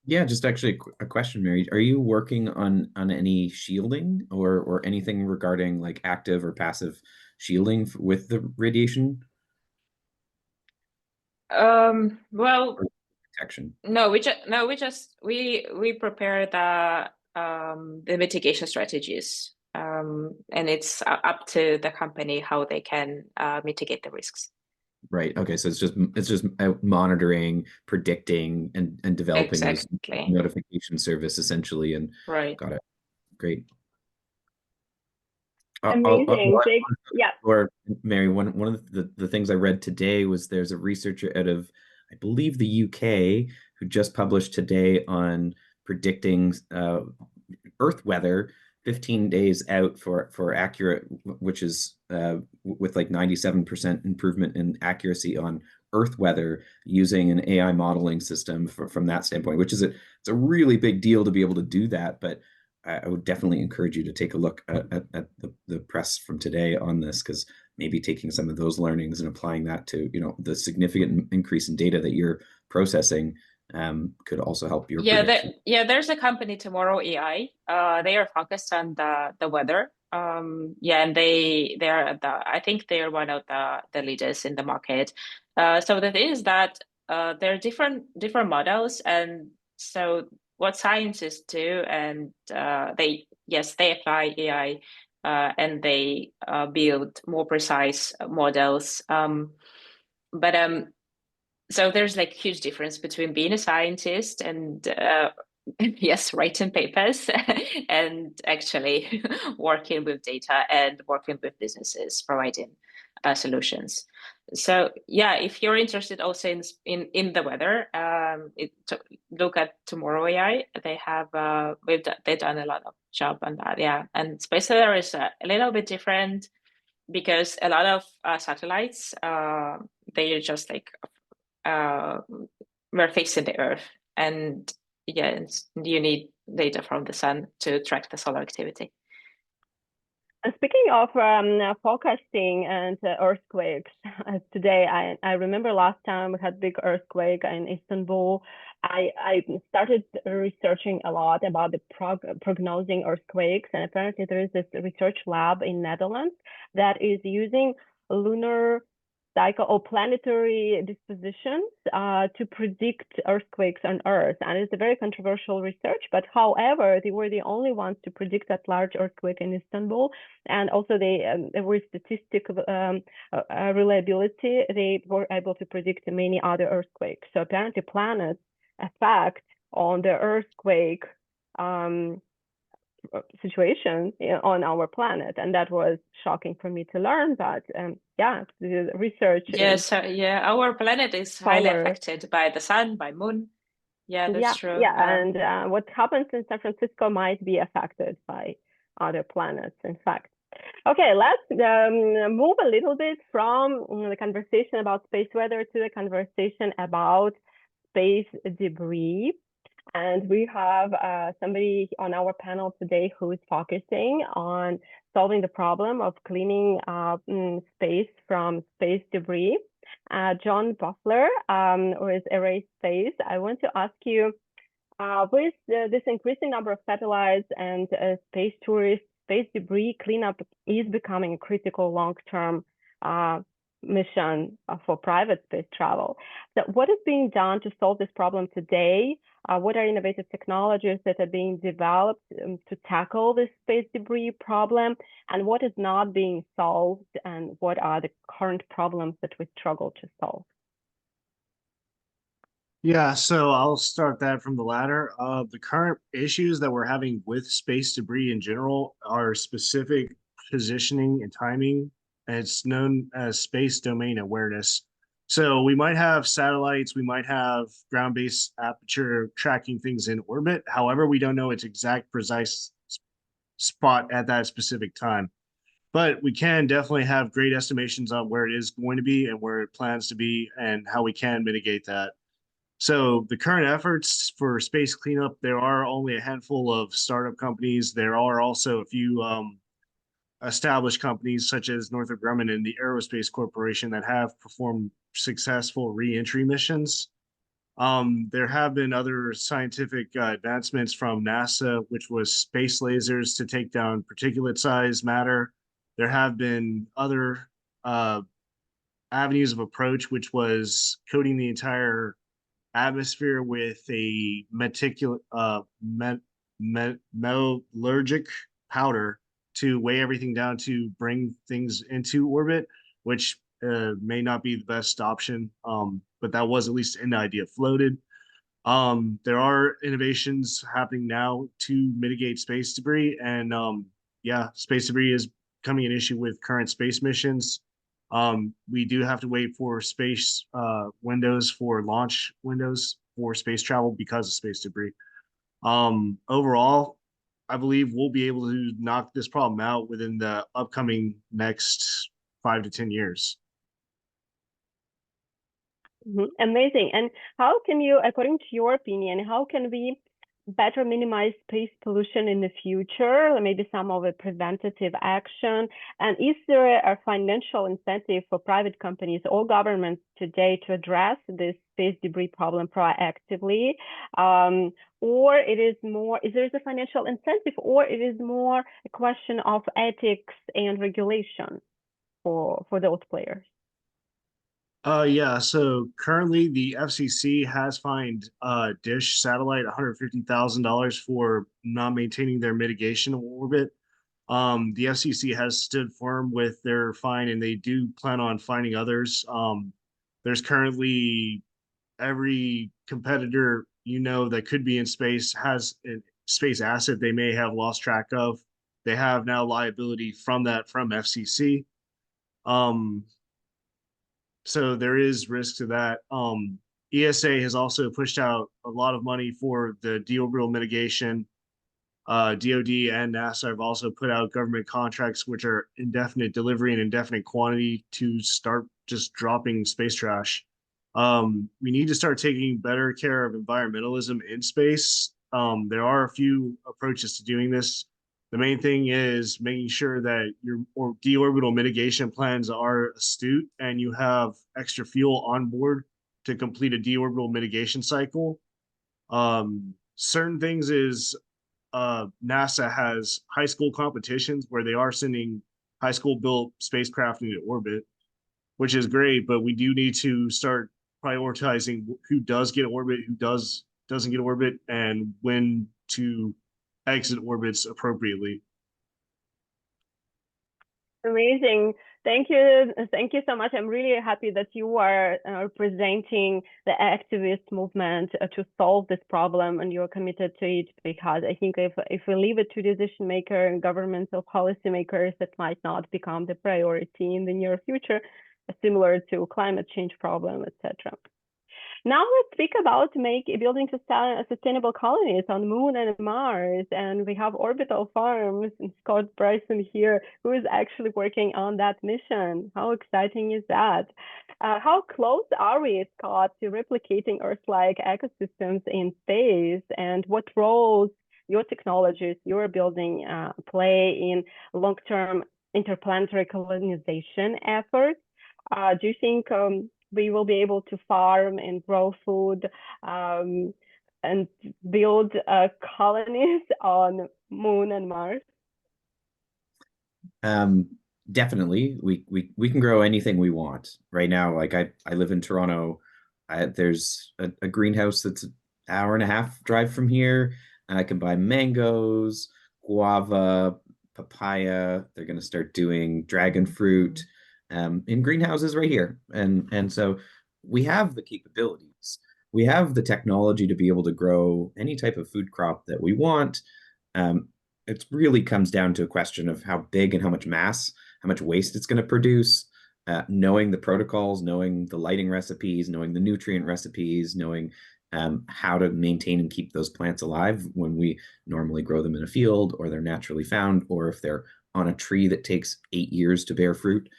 Yeah, just actually a question, Mary. Are you working on any shielding or anything regarding like active or passive shielding with the radiation? Well, protection. No, we prepare the mitigation strategies, and it's up to the company how they can mitigate the risks. Right. Okay. So it's just monitoring, predicting, and developing Exactly. those notification service essentially. And right. Got it. Great. Amazing. Yeah. Or Mary, one of the things I read today was there's a researcher out of, I believe, the UK who just published today on predicting Earth weather 15 days out for accurate, which is with like 97% improvement in accuracy on Earth weather using an AI modeling system from that standpoint, which is it's a really big deal to be able to do that. But I would definitely encourage you to take a look at the press from today on this, because maybe taking some of those learnings and applying that to the significant increase in data that you're processing could also help your prediction. There's a company, Tomorrow AI. They are focused on the weather. And I think they're one of the leaders in the market. So the thing is that there are different models, and so what scientists do, and they apply AI and they build more precise models. So there's like huge difference between being a scientist and yes, writing papers and actually working with data and working with businesses, providing solutions. So yeah, if you're interested also in the weather, look at Tomorrow AI. They have they've done a lot of job on that. Yeah, and Spacelab is a little bit different because a lot of satellites they just like we're facing the Earth, and yeah, you need data from the sun to track the solar activity. And speaking of forecasting and earthquakes, today I remember last time we had big earthquake in Istanbul. I started researching a lot about the prognosing earthquakes, and apparently there is this research lab in Netherlands that is using lunar cycle or planetary dispositions to predict earthquakes on Earth. And it's a very controversial research, but however, they were the only ones to predict that large earthquake in Istanbul. And also they were statistical reliability. They were able to predict many other earthquakes. So apparently planets affect on the earthquake situation on our planet, and that was shocking for me to learn. But yeah, the research. So yeah, our planet is highly affected by the sun, by moon. Yeah, that's true. Yeah, and what happens in San Francisco might be affected by other planets, in fact. Okay, let's move a little bit from the conversation about space weather to the conversation about space debris. And we have somebody on our panel today who is focusing on solving the problem of cleaning space from space debris. John Buffler, who is Array Space. I want to ask you, with this increasing number of satellites and space tourists, space debris cleanup is becoming a critical long-term mission for private space travel. So what is being done to solve this problem today? What are innovative technologies that are being developed to tackle this space debris problem? And what is not being solved? And what are the current problems that we struggle to solve? Yeah, so I'll start that from the latter. The current issues that we're having with space debris in general are specific positioning and timing, and it's known as space domain awareness. So we might have satellites, we might have ground-based aperture tracking things in orbit. However, we don't know its exact precise spot at that specific time. But we can definitely have great estimations on where it is going to be and where it plans to be and how we can mitigate that. So the current efforts for space cleanup, there are only a handful of startup companies. There are also a few established companies such as Northrop Grumman and the Aerospace Corporation that have performed successful re-entry missions. There have been other scientific advancements from NASA, which was space lasers to take down particulate size matter. There have been other avenues of approach, which was coating the entire atmosphere with a metallurgic powder to weigh everything down to bring things into orbit, which may not be the best option, but that was at least an idea floated. There are innovations happening now to mitigate space debris, and yeah, space debris is becoming an issue with current space missions. We do have to wait for space windows for launch windows for space travel because of space debris. Overall, I believe we'll be able to knock this problem out within the upcoming next 5 to 10 years. Amazing. And how can you, according to your opinion, how can we better minimize space pollution in the future? Maybe some of a preventative action. And is there a financial incentive for private companies or governments today to address this space debris problem proactively? Or it is more, is there a financial incentive, or it is more a question of ethics and regulation for those players? Yeah, so currently the FCC has fined Dish Satellite $150,000 for not maintaining their mitigation orbit. The FCC has stood firm with their fine, and they do plan on fining others. There's currently every competitor that could be in space has a space asset they may have lost track of. They have now liability from FCC. So there is risk to that. ESA has also pushed out a lot of money for the deorbital mitigation. DoD and NASA have also put out government contracts which are indefinite delivery and indefinite quantity to start just dropping space trash. We need to start taking better care of environmentalism in space. There are a few approaches to doing this. The main thing is making sure that your deorbital mitigation plans are astute and you have extra fuel on board to complete a deorbital mitigation cycle. Certain things is NASA has high school competitions where they are sending high school built spacecraft into orbit, which is great, but we do need to start prioritizing who does get orbit, who doesn't get orbit, and when to exit orbits appropriately. Amazing. Thank you. Thank you so much. I'm really happy that you are representing the activist movement to solve this problem, and you're committed to it, because I think if we leave it to decision makers and governmental policymakers, it might not become the priority in the near future, similar to climate change problem, etc. Now let's speak about building sustainable colonies on Moon and Mars. And we have Orbital Farms and Scot Bryson here, who is actually working on that mission. How exciting is that? How close are we, Scot, to replicating Earth-like ecosystems in space? And what roles your technologies you're building play in long-term interplanetary colonization efforts? Do you think we will be able to farm and grow food and build colonies on Moon and Mars? Definitely, we can grow anything we want. Right now, like I live in Toronto. There's a greenhouse that's an hour and a half drive from here. I can buy mangoes, guava, papaya. They're going to start doing dragon fruit in greenhouses right here. And so we have the capabilities. We have the technology to be able to grow any type of food crop that we want. It really comes down to a question of how big and how much mass, how much waste it's going to produce, knowing the protocols, knowing the lighting recipes, knowing the nutrient recipes, knowing how to maintain and keep those plants alive when we normally grow them in a field, or they're naturally found, or if they're on a tree that takes 8 years to bear fruit.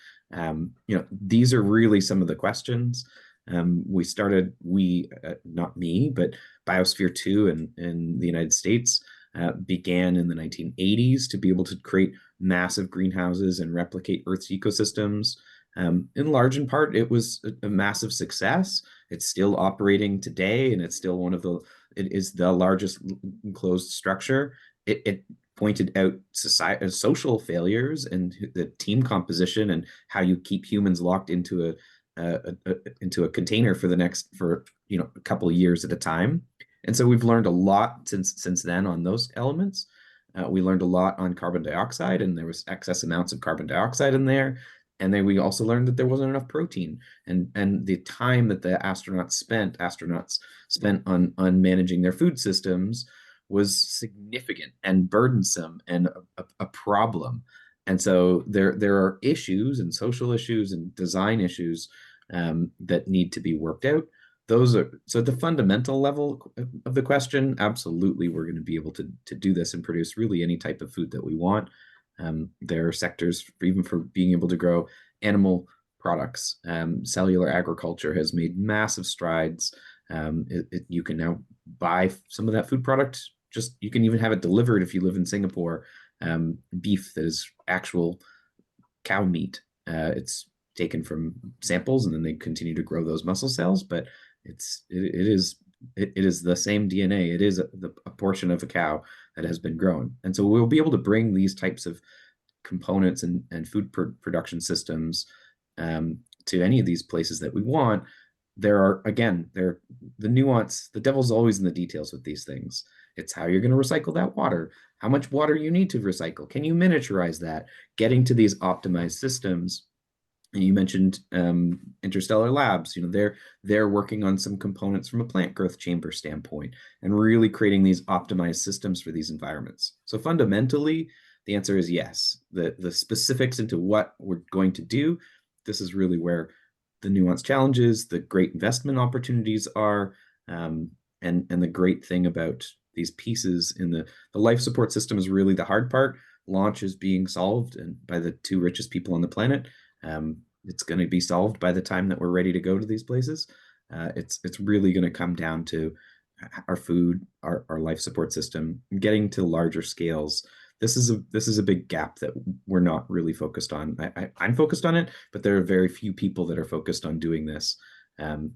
These are really some of the questions. Not me, but Biosphere 2 in the United States began in the 1980s to be able to create massive greenhouses and replicate Earth's ecosystems. In large in part, it was a massive success. It's still operating today, and it's still it is the largest enclosed structure. It pointed out social failures and the team composition and how you keep humans locked into a container for a couple of years at a time. And so we've learned a lot since then on those elements. We learned a lot on carbon dioxide, and there was excess amounts of carbon dioxide in there. And then we also learned that there wasn't enough protein, and the time that the astronauts spent on managing their food systems was significant and burdensome and a problem. And so there are issues and social issues and design issues that need to be worked out. So at the fundamental level of the question, absolutely, we're going to be able to do this and produce really any type of food that we want. There are sectors even for being able to grow animal products. Cellular agriculture has made massive strides. You can now buy some of that food product. You can even have it delivered if you live in Singapore. Beef that is actual cow meat. It's taken from samples, and then they continue to grow those muscle cells. But it is the same DNA. It is a portion of a cow that has been grown, and so we'll be able to bring these types of components and food production systems to any of these places that we want. There the nuance. The devil's always in the details with these things. It's how you're going to recycle that water, how much water you need to recycle. Can you miniaturize that? Getting to these optimized systems And you mentioned Interstellar Labs. They're working on some components from a plant growth chamber standpoint and really creating these optimized systems for these environments. So fundamentally, the answer is yes. The specifics into what we're going to do, this is really where the nuanced challenges, the great investment opportunities are, and the great thing about these pieces in the life support system is really the hard part. Launch is being solved and by the two richest people on the planet. It's going to be solved by the time that we're ready to go to these places. It's really going to come down to our food, our life support system, getting to larger scales. This is a big gap that we're not really focused on. I'm focused on it, but there are very few people that are focused on doing this.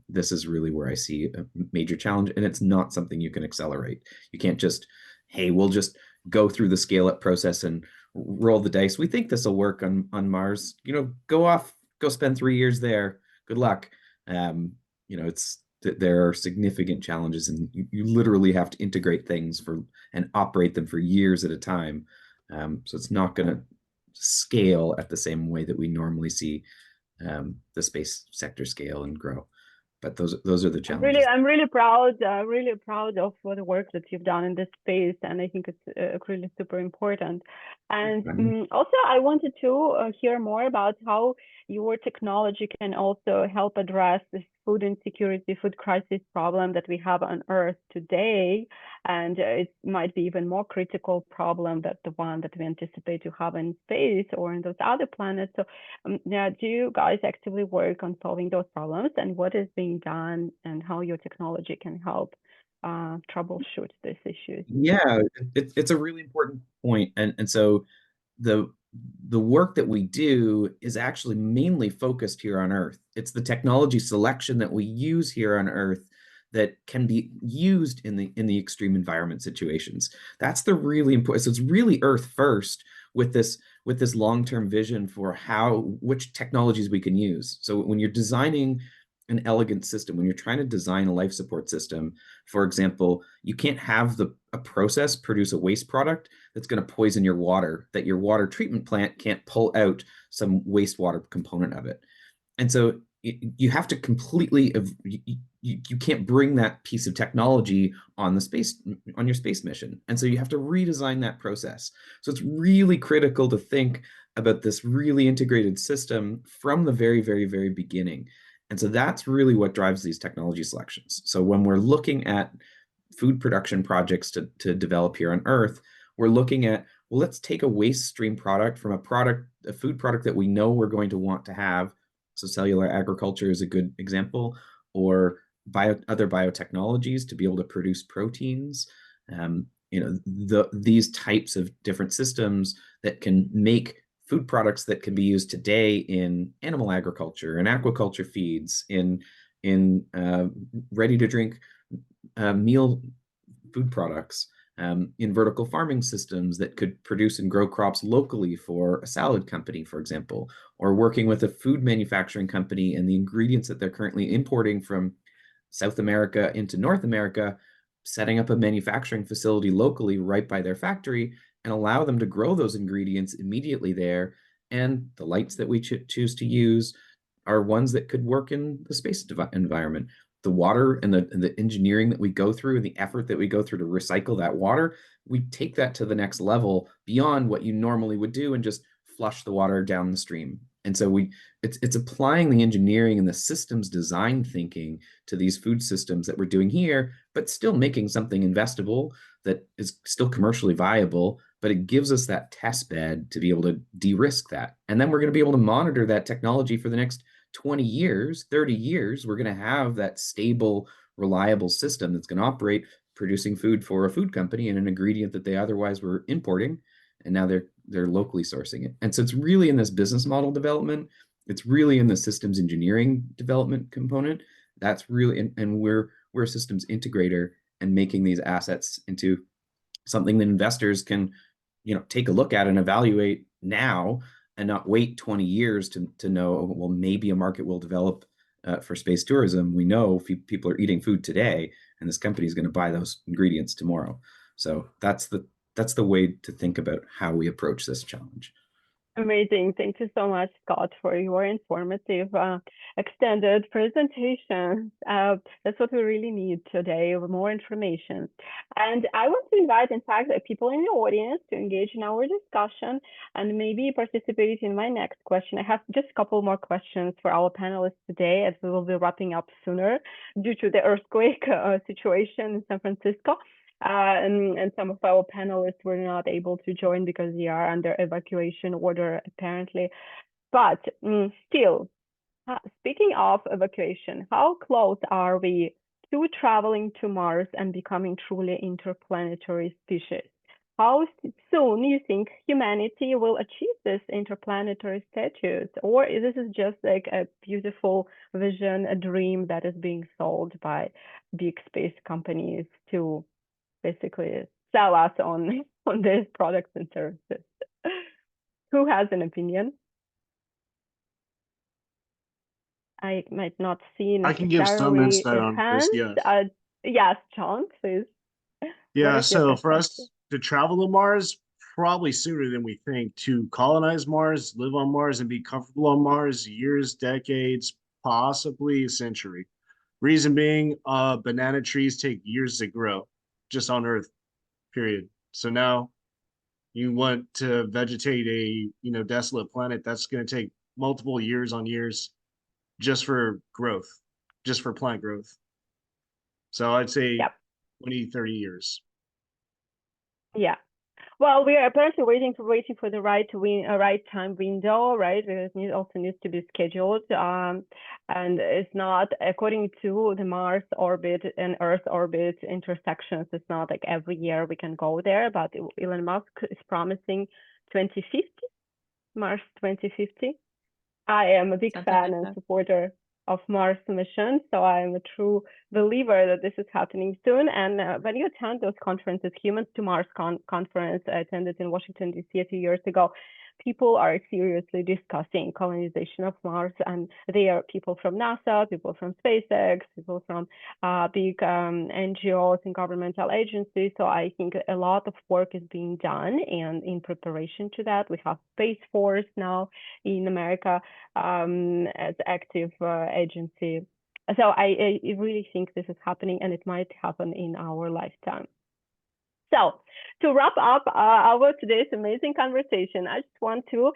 This is really where I see a major challenge, and it's not something you can accelerate. You can't just, hey, we'll just go through the scale up process and roll the dice. We think this will work on Mars. Go spend 3 years there. Good luck. There are significant challenges, and you literally have to integrate things and operate them for years at a time. So it's not going to scale at the same way that we normally see the space sector scale and grow. But those are the challenges. I'm really proud of the work that you've done in this space, and I think it's really super important. And also, I wanted to hear more about how your technology can also help address this food insecurity, food crisis problem that we have on Earth today, and it might be even more critical problem than the one that we anticipate to have in space or in those other planets. So, do you guys actively work on solving those problems, and what is being done, and how your technology can help troubleshoot these issues? Yeah, it's a really important point, and so the work that we do is actually mainly focused here on Earth. It's the technology selection that we use here on Earth that can be used in the extreme environment situations. That's the really important. So it's really Earth first with this long-term vision for which technologies we can use. So when you're designing an elegant system, when you're trying to design a life support system, for example, you can't have a process produce a waste product that's going to poison your water, that your water treatment plant can't pull out some wastewater component of it. And so you have to completely, you can't bring that piece of technology on your space mission. And so you have to redesign that process. So it's really critical to think about this really integrated system from the very, very, very beginning. And so that's really what drives these technology selections. So when we're looking at food production projects to develop here on Earth, we're looking at, well, let's take a waste stream product from a food product that we know we're going to want to have. So cellular agriculture is a good example, or other biotechnologies to be able to produce proteins. These types of different systems that can make food products that can be used today in animal agriculture and aquaculture feeds, in ready to drink meal food products, in vertical farming systems that could produce and grow crops locally for a salad company, for example, or working with a food manufacturing company and the ingredients that they're currently importing from South America into North America, setting up a manufacturing facility locally right by their factory and allow them to grow those ingredients immediately there. And the lights that we choose to use are ones that could work in the space environment. The water and the engineering that we go through and the effort that we go through to recycle that water, we take that to the next level beyond what you normally would do and just flush the water down the stream. And so it's applying the engineering and the systems design thinking to these food systems that we're doing here, but still making something investable that is still commercially viable, but it gives us that test bed to be able to de-risk that. And then we're going to be able to monitor that technology for the next 20 years, 30 years. We're going to have that stable, reliable system that's going to operate producing food for a food company and an ingredient that they otherwise were importing, and now they're locally sourcing it. And so it's really in this business model development, it's really in the systems engineering development component. That's really, and we're a systems integrator and making these assets into something that investors can, take a look at and evaluate now and not wait 20 years to know, well, maybe a market will develop for space tourism. We know people are eating food today, and this company is going to buy those ingredients tomorrow. So that's the way to think about how we approach this challenge. Amazing. Thank you so much, Scott, for your informative, extended presentation. That's what we really need today, more information. And I want to invite, in fact, people in the audience to engage in our discussion and maybe participate in my next question. I have just a couple more questions for our panelists today, as we will be wrapping up sooner due to the earthquake situation in San Francisco. And some of our panelists were not able to join because they are under evacuation order, apparently. But still, speaking of evacuation, how close are we to traveling to Mars and becoming truly interplanetary species? How soon you think humanity will achieve this interplanetary status? Or this is just like a beautiful vision, a dream that is being sold by big space companies to basically sell us on these products and services? Who has an opinion? I might not see I can give some necessarily insight on this, hands. yes. Yes, John, please. Yeah, What is your so for perspective? us to travel to Mars, probably sooner than we think. To colonize Mars, live on Mars, and be comfortable on Mars, years, decades, possibly a century. Reason being, banana trees take years to grow, just on Earth, period. So now you want to vegetate a desolate planet, that's going to take multiple years on years just for growth, just for plant growth. So I'd say Yep. 20, 30 years. Yeah. Well, we are apparently waiting for the right time window, right? Because it also needs to be scheduled, and it's not according to the Mars orbit and Earth orbit intersections. It's not like every year we can go there, but Elon Musk is promising 2050, Mars 2050. I am a big Something fan like and that. supporter of Mars mission, so I'm a true believer that this is happening soon. And when you attend those conferences, Mission2Mars conference I attended in Washington, D.C. a few years ago, people are seriously discussing colonization of Mars, and they are people from NASA, people from SpaceX, people from big NGOs and governmental agencies. So I think a lot of work is being done, and in preparation to that, we have Space Force now in America as active agency. So I really think this is happening, and it might happen in our lifetime. So to wrap up our today's amazing conversation, I just want to,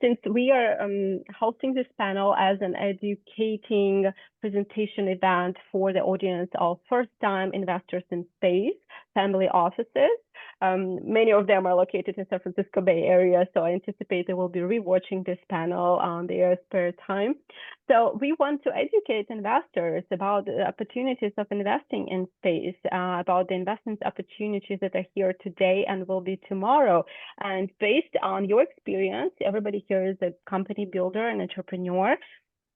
since we are hosting this panel as an educating presentation event for the audience of first-time investors in space, family offices, many of them are located in San Francisco Bay Area, so I anticipate they will be rewatching this panel on their spare time. So we want to educate investors about the opportunities of investing in space, about the investment opportunities that are here today and will be tomorrow. And based on your experience, everybody here is a company builder and entrepreneur.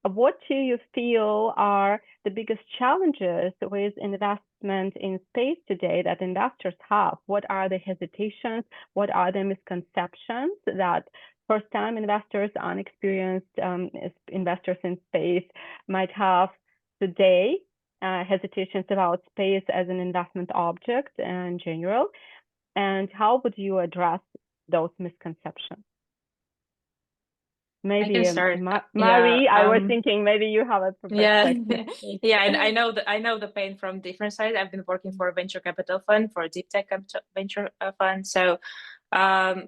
What do you feel are the biggest challenges with investment in space today that investors have? What are the hesitations? What are the misconceptions that first-time investors, unexperienced investors in space might have today? Hesitations about space as an investment object in general. And how would you address those misconceptions? Maybe I can start. Marie, I was thinking maybe you have a perspective. Yeah, and I know the pain from different sides. I've been working for a venture capital fund, for a deep tech venture fund. So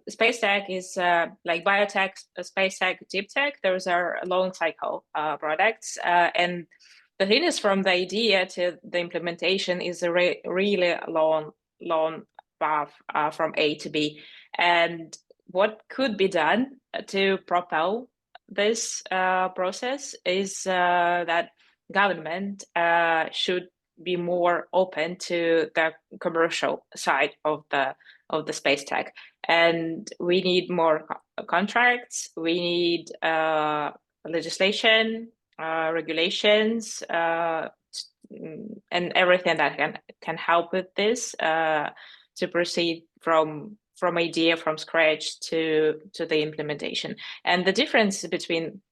space tech is like biotech, space tech, deep tech. Those are long cycle products, and the thing is, from the idea to the implementation is a really long path from A to B. And what could be done to propel this process is that government should be more open to the commercial side of the space tech, and we need more contracts. We need legislation, regulations, and everything that can help with this to proceed from idea, from scratch to the implementation. And the difference between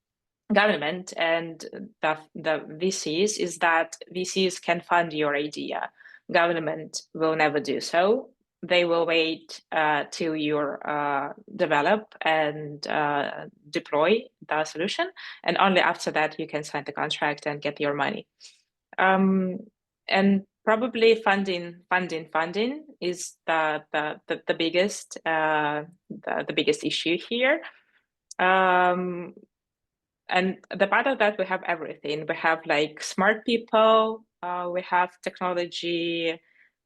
government and the VCs is that VCs can fund your idea. Government will never do so. they will wait till you develop and deploy the solution, and only after that you can sign the contract and get your money. And probably funding is the biggest issue here. And the part of that, we have everything. We have like smart people, we have technology,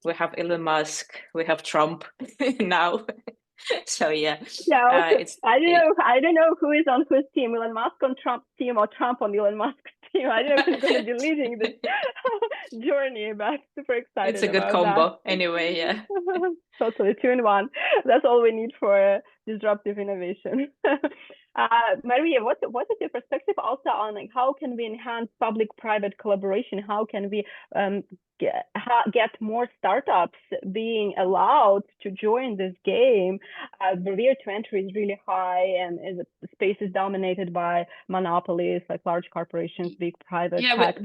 we have Elon Musk, we have Trump now. So yeah, Yeah, I don't know who is on whose team, Elon Musk on Trump's team or Trump on Elon Musk's team. I don't know who's going to be leading this journey, but super excited. It's a good combo anyway. Yeah. Totally 2-in-1. That's all we need for disruptive innovation. Maria, what is your perspective also on like how can we enhance public-private collaboration? How can we get more startups being allowed to join this game? Barrier to entry is really high, and the space is dominated by monopolies like large corporations, big private tech.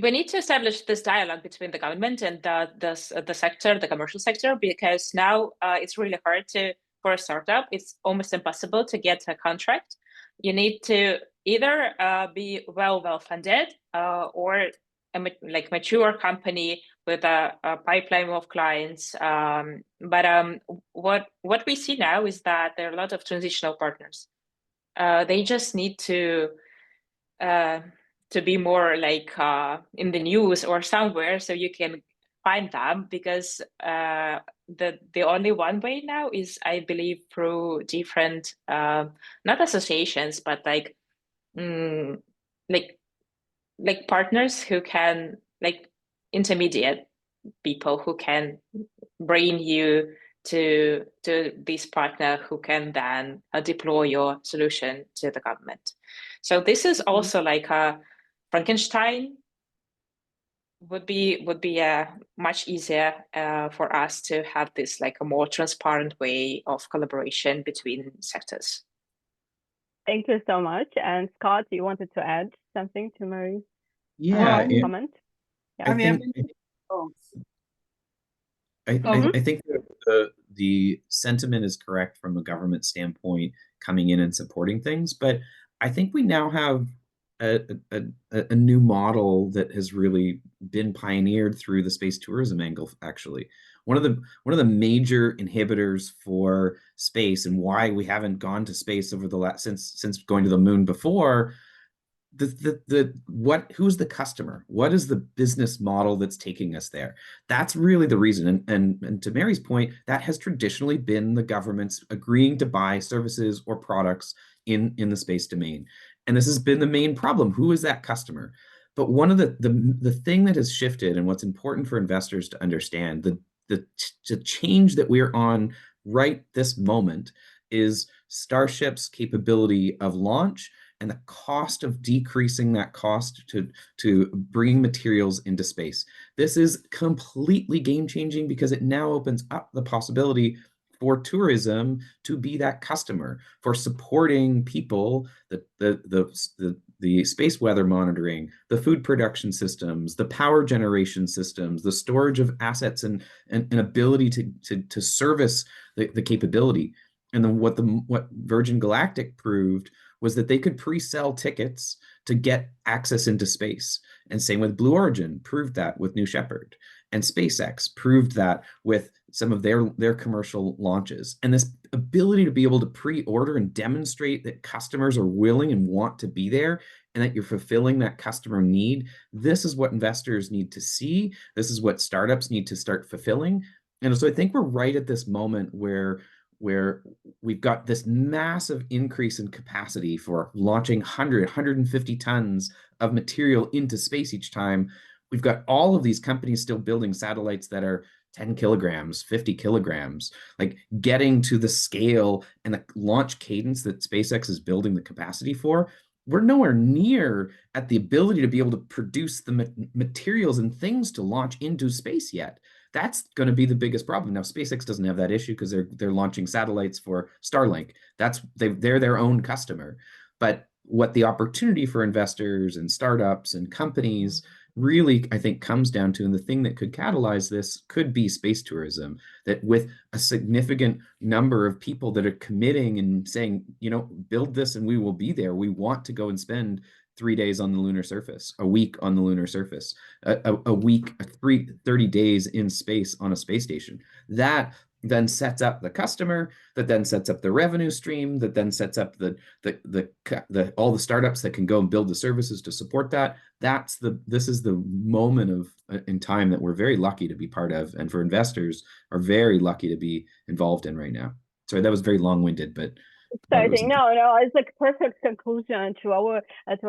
We need to establish this dialogue between the government and the sector, the commercial sector, because now it's really hard for a startup. It's almost impossible to get a contract. You need to either be well funded or a mature company with a pipeline of clients. But what we see now is that there are a lot of transitional partners. They just need to be more like in the news or somewhere, so you can find them, because the only one way now is, I believe, through different not associations, but like partners who can, like intermediate people who can bring you to this partner who can then deploy your solution to the government. So this is also like a Frankenstein would be much easier for us to have this like a more transparent way of collaboration between sectors. Thank you so much. And Scott, you wanted to add something to Marie's comment? Yeah. I think the sentiment is correct from a government standpoint, coming in and supporting things, but I think we now have a new model that has really been pioneered through the space tourism angle. Actually, one of the major inhibitors for space, and why we haven't gone to space over the last since going to the moon before, who's the customer? What is the business model that's taking us there? That's really the reason. And to Mary's point, that has traditionally been the governments agreeing to buy services or products in the space domain. And this has been the main problem. Who is that customer? But one of the thing that has shifted, and what's important for investors to understand, the change that we're on right this moment, is Starship's capability of launch and the cost of decreasing that cost to bringing materials into space. This is completely game-changing, because it now opens up the possibility for tourism to be that customer, for supporting people, the space weather monitoring, the food production systems, the power generation systems, the storage of assets, and ability to service the capability. And then what Virgin Galactic proved was that they could pre-sell tickets to get access into space. And same with Blue Origin, proved that with New Shepard. And SpaceX proved that with some of their commercial launches. And this ability to be able to pre-order and demonstrate that customers are willing and want to be there, and that you're fulfilling that customer need, this is what investors need to see. This is what startups need to start fulfilling. And so I think we're right at this moment where we've got this massive increase in capacity for launching 150 tons of material into space each time. We've got all of these companies still building satellites that are 10 kilograms, 50 kilograms, like getting to the scale and the launch cadence that SpaceX is building the capacity for. We're nowhere near at the ability to be able to produce the materials and things to launch into space yet. That's going to be the biggest problem. Now, SpaceX doesn't have that issue because they're launching satellites for Starlink. They're their own customer. But what the opportunity for investors and startups and companies really, I think, comes down to, and the thing that could catalyze this could be space tourism, that with a significant number of people that are committing and saying, build this and we will be there. We want to go and spend 3 days on the lunar surface, a week on the lunar surface, a week, 30 days in space on a space station. That then sets up the customer, that then sets up the revenue stream, that then sets up the all the startups that can go and build the services to support that. This is the moment in time that we're very lucky to be part of, and for investors are very lucky to be involved in right now. Sorry, that was very long-winded, but exciting. No, it's like perfect conclusion to our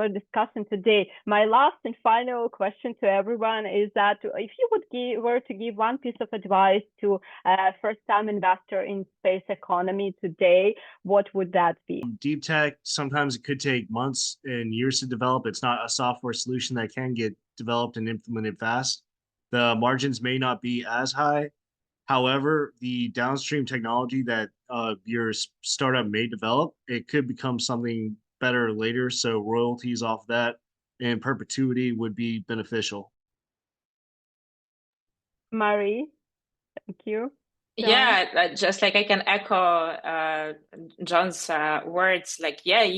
discussion today. My last and final question to everyone is that if you were to give one piece of advice to a first-time investor in space economy today, what would that be? Deep tech, sometimes it could take months and years to develop. It's not a software solution that can get developed and implemented fast. The margins may not be as high. However, the downstream technology that your startup may develop, it could become something better later. So royalties off that in perpetuity would be beneficial. Marie, thank you. John? Yeah, just like I can echo John's words. Like, yeah,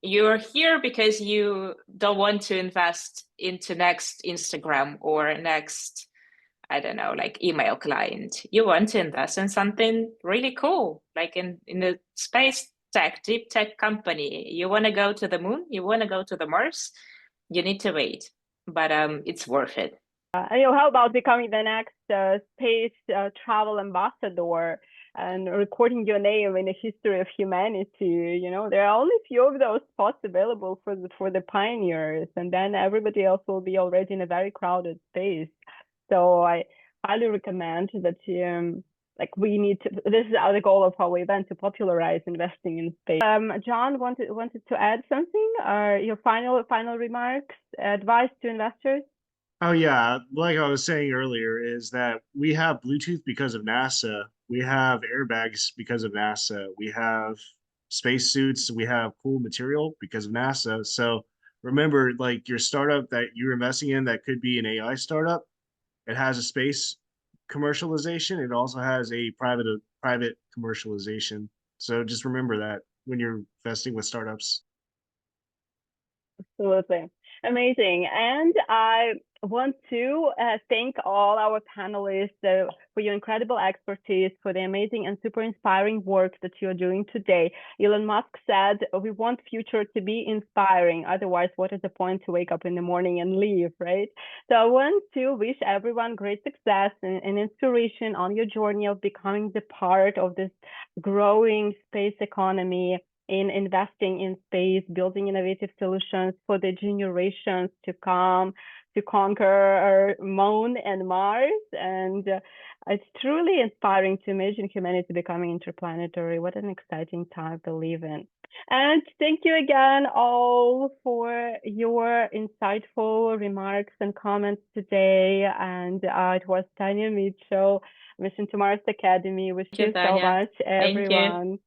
you're here because you don't want to invest into next Instagram or next, I don't know, like email client. You want to invest in something really cool, like in the space tech, deep tech company. You want to go to the moon, you want to go to the Mars, you need to wait, but it's worth it. How about becoming the next space travel ambassador and recording your name in the history of humanity? There are only a few of those spots available for the pioneers, and then everybody else will be already in a very crowded space. So I highly recommend that we need to. This is the goal of our event, to popularize investing in space. John wanted to add something. Your final remarks, advice to investors. Oh yeah, like I was saying earlier, is that we have Bluetooth because of NASA. We have airbags because of NASA. We have spacesuits. We have cool material because of NASA. So remember, like your startup that you're investing in, that could be an AI startup. It has a space commercialization. It also has a private commercialization. So just remember that when you're investing with startups. Absolutely. Amazing. And I want to thank all our panelists for your incredible expertise, for the amazing and super inspiring work that you're doing today. Elon Musk said, we want future to be inspiring. Otherwise, what is the point to wake up in the morning and leave, right? So I want to wish everyone great success and inspiration on your journey of becoming the part of this growing space economy, in investing in space, building innovative solutions for the generations to come, to conquer Moon and Mars. And it's truly inspiring to imagine humanity becoming interplanetary. What an exciting time to live in. And thank you again all for your insightful remarks and comments today. And it was Tanya Mitchell, Mission2Mars.Academy. Wish you so much, everyone.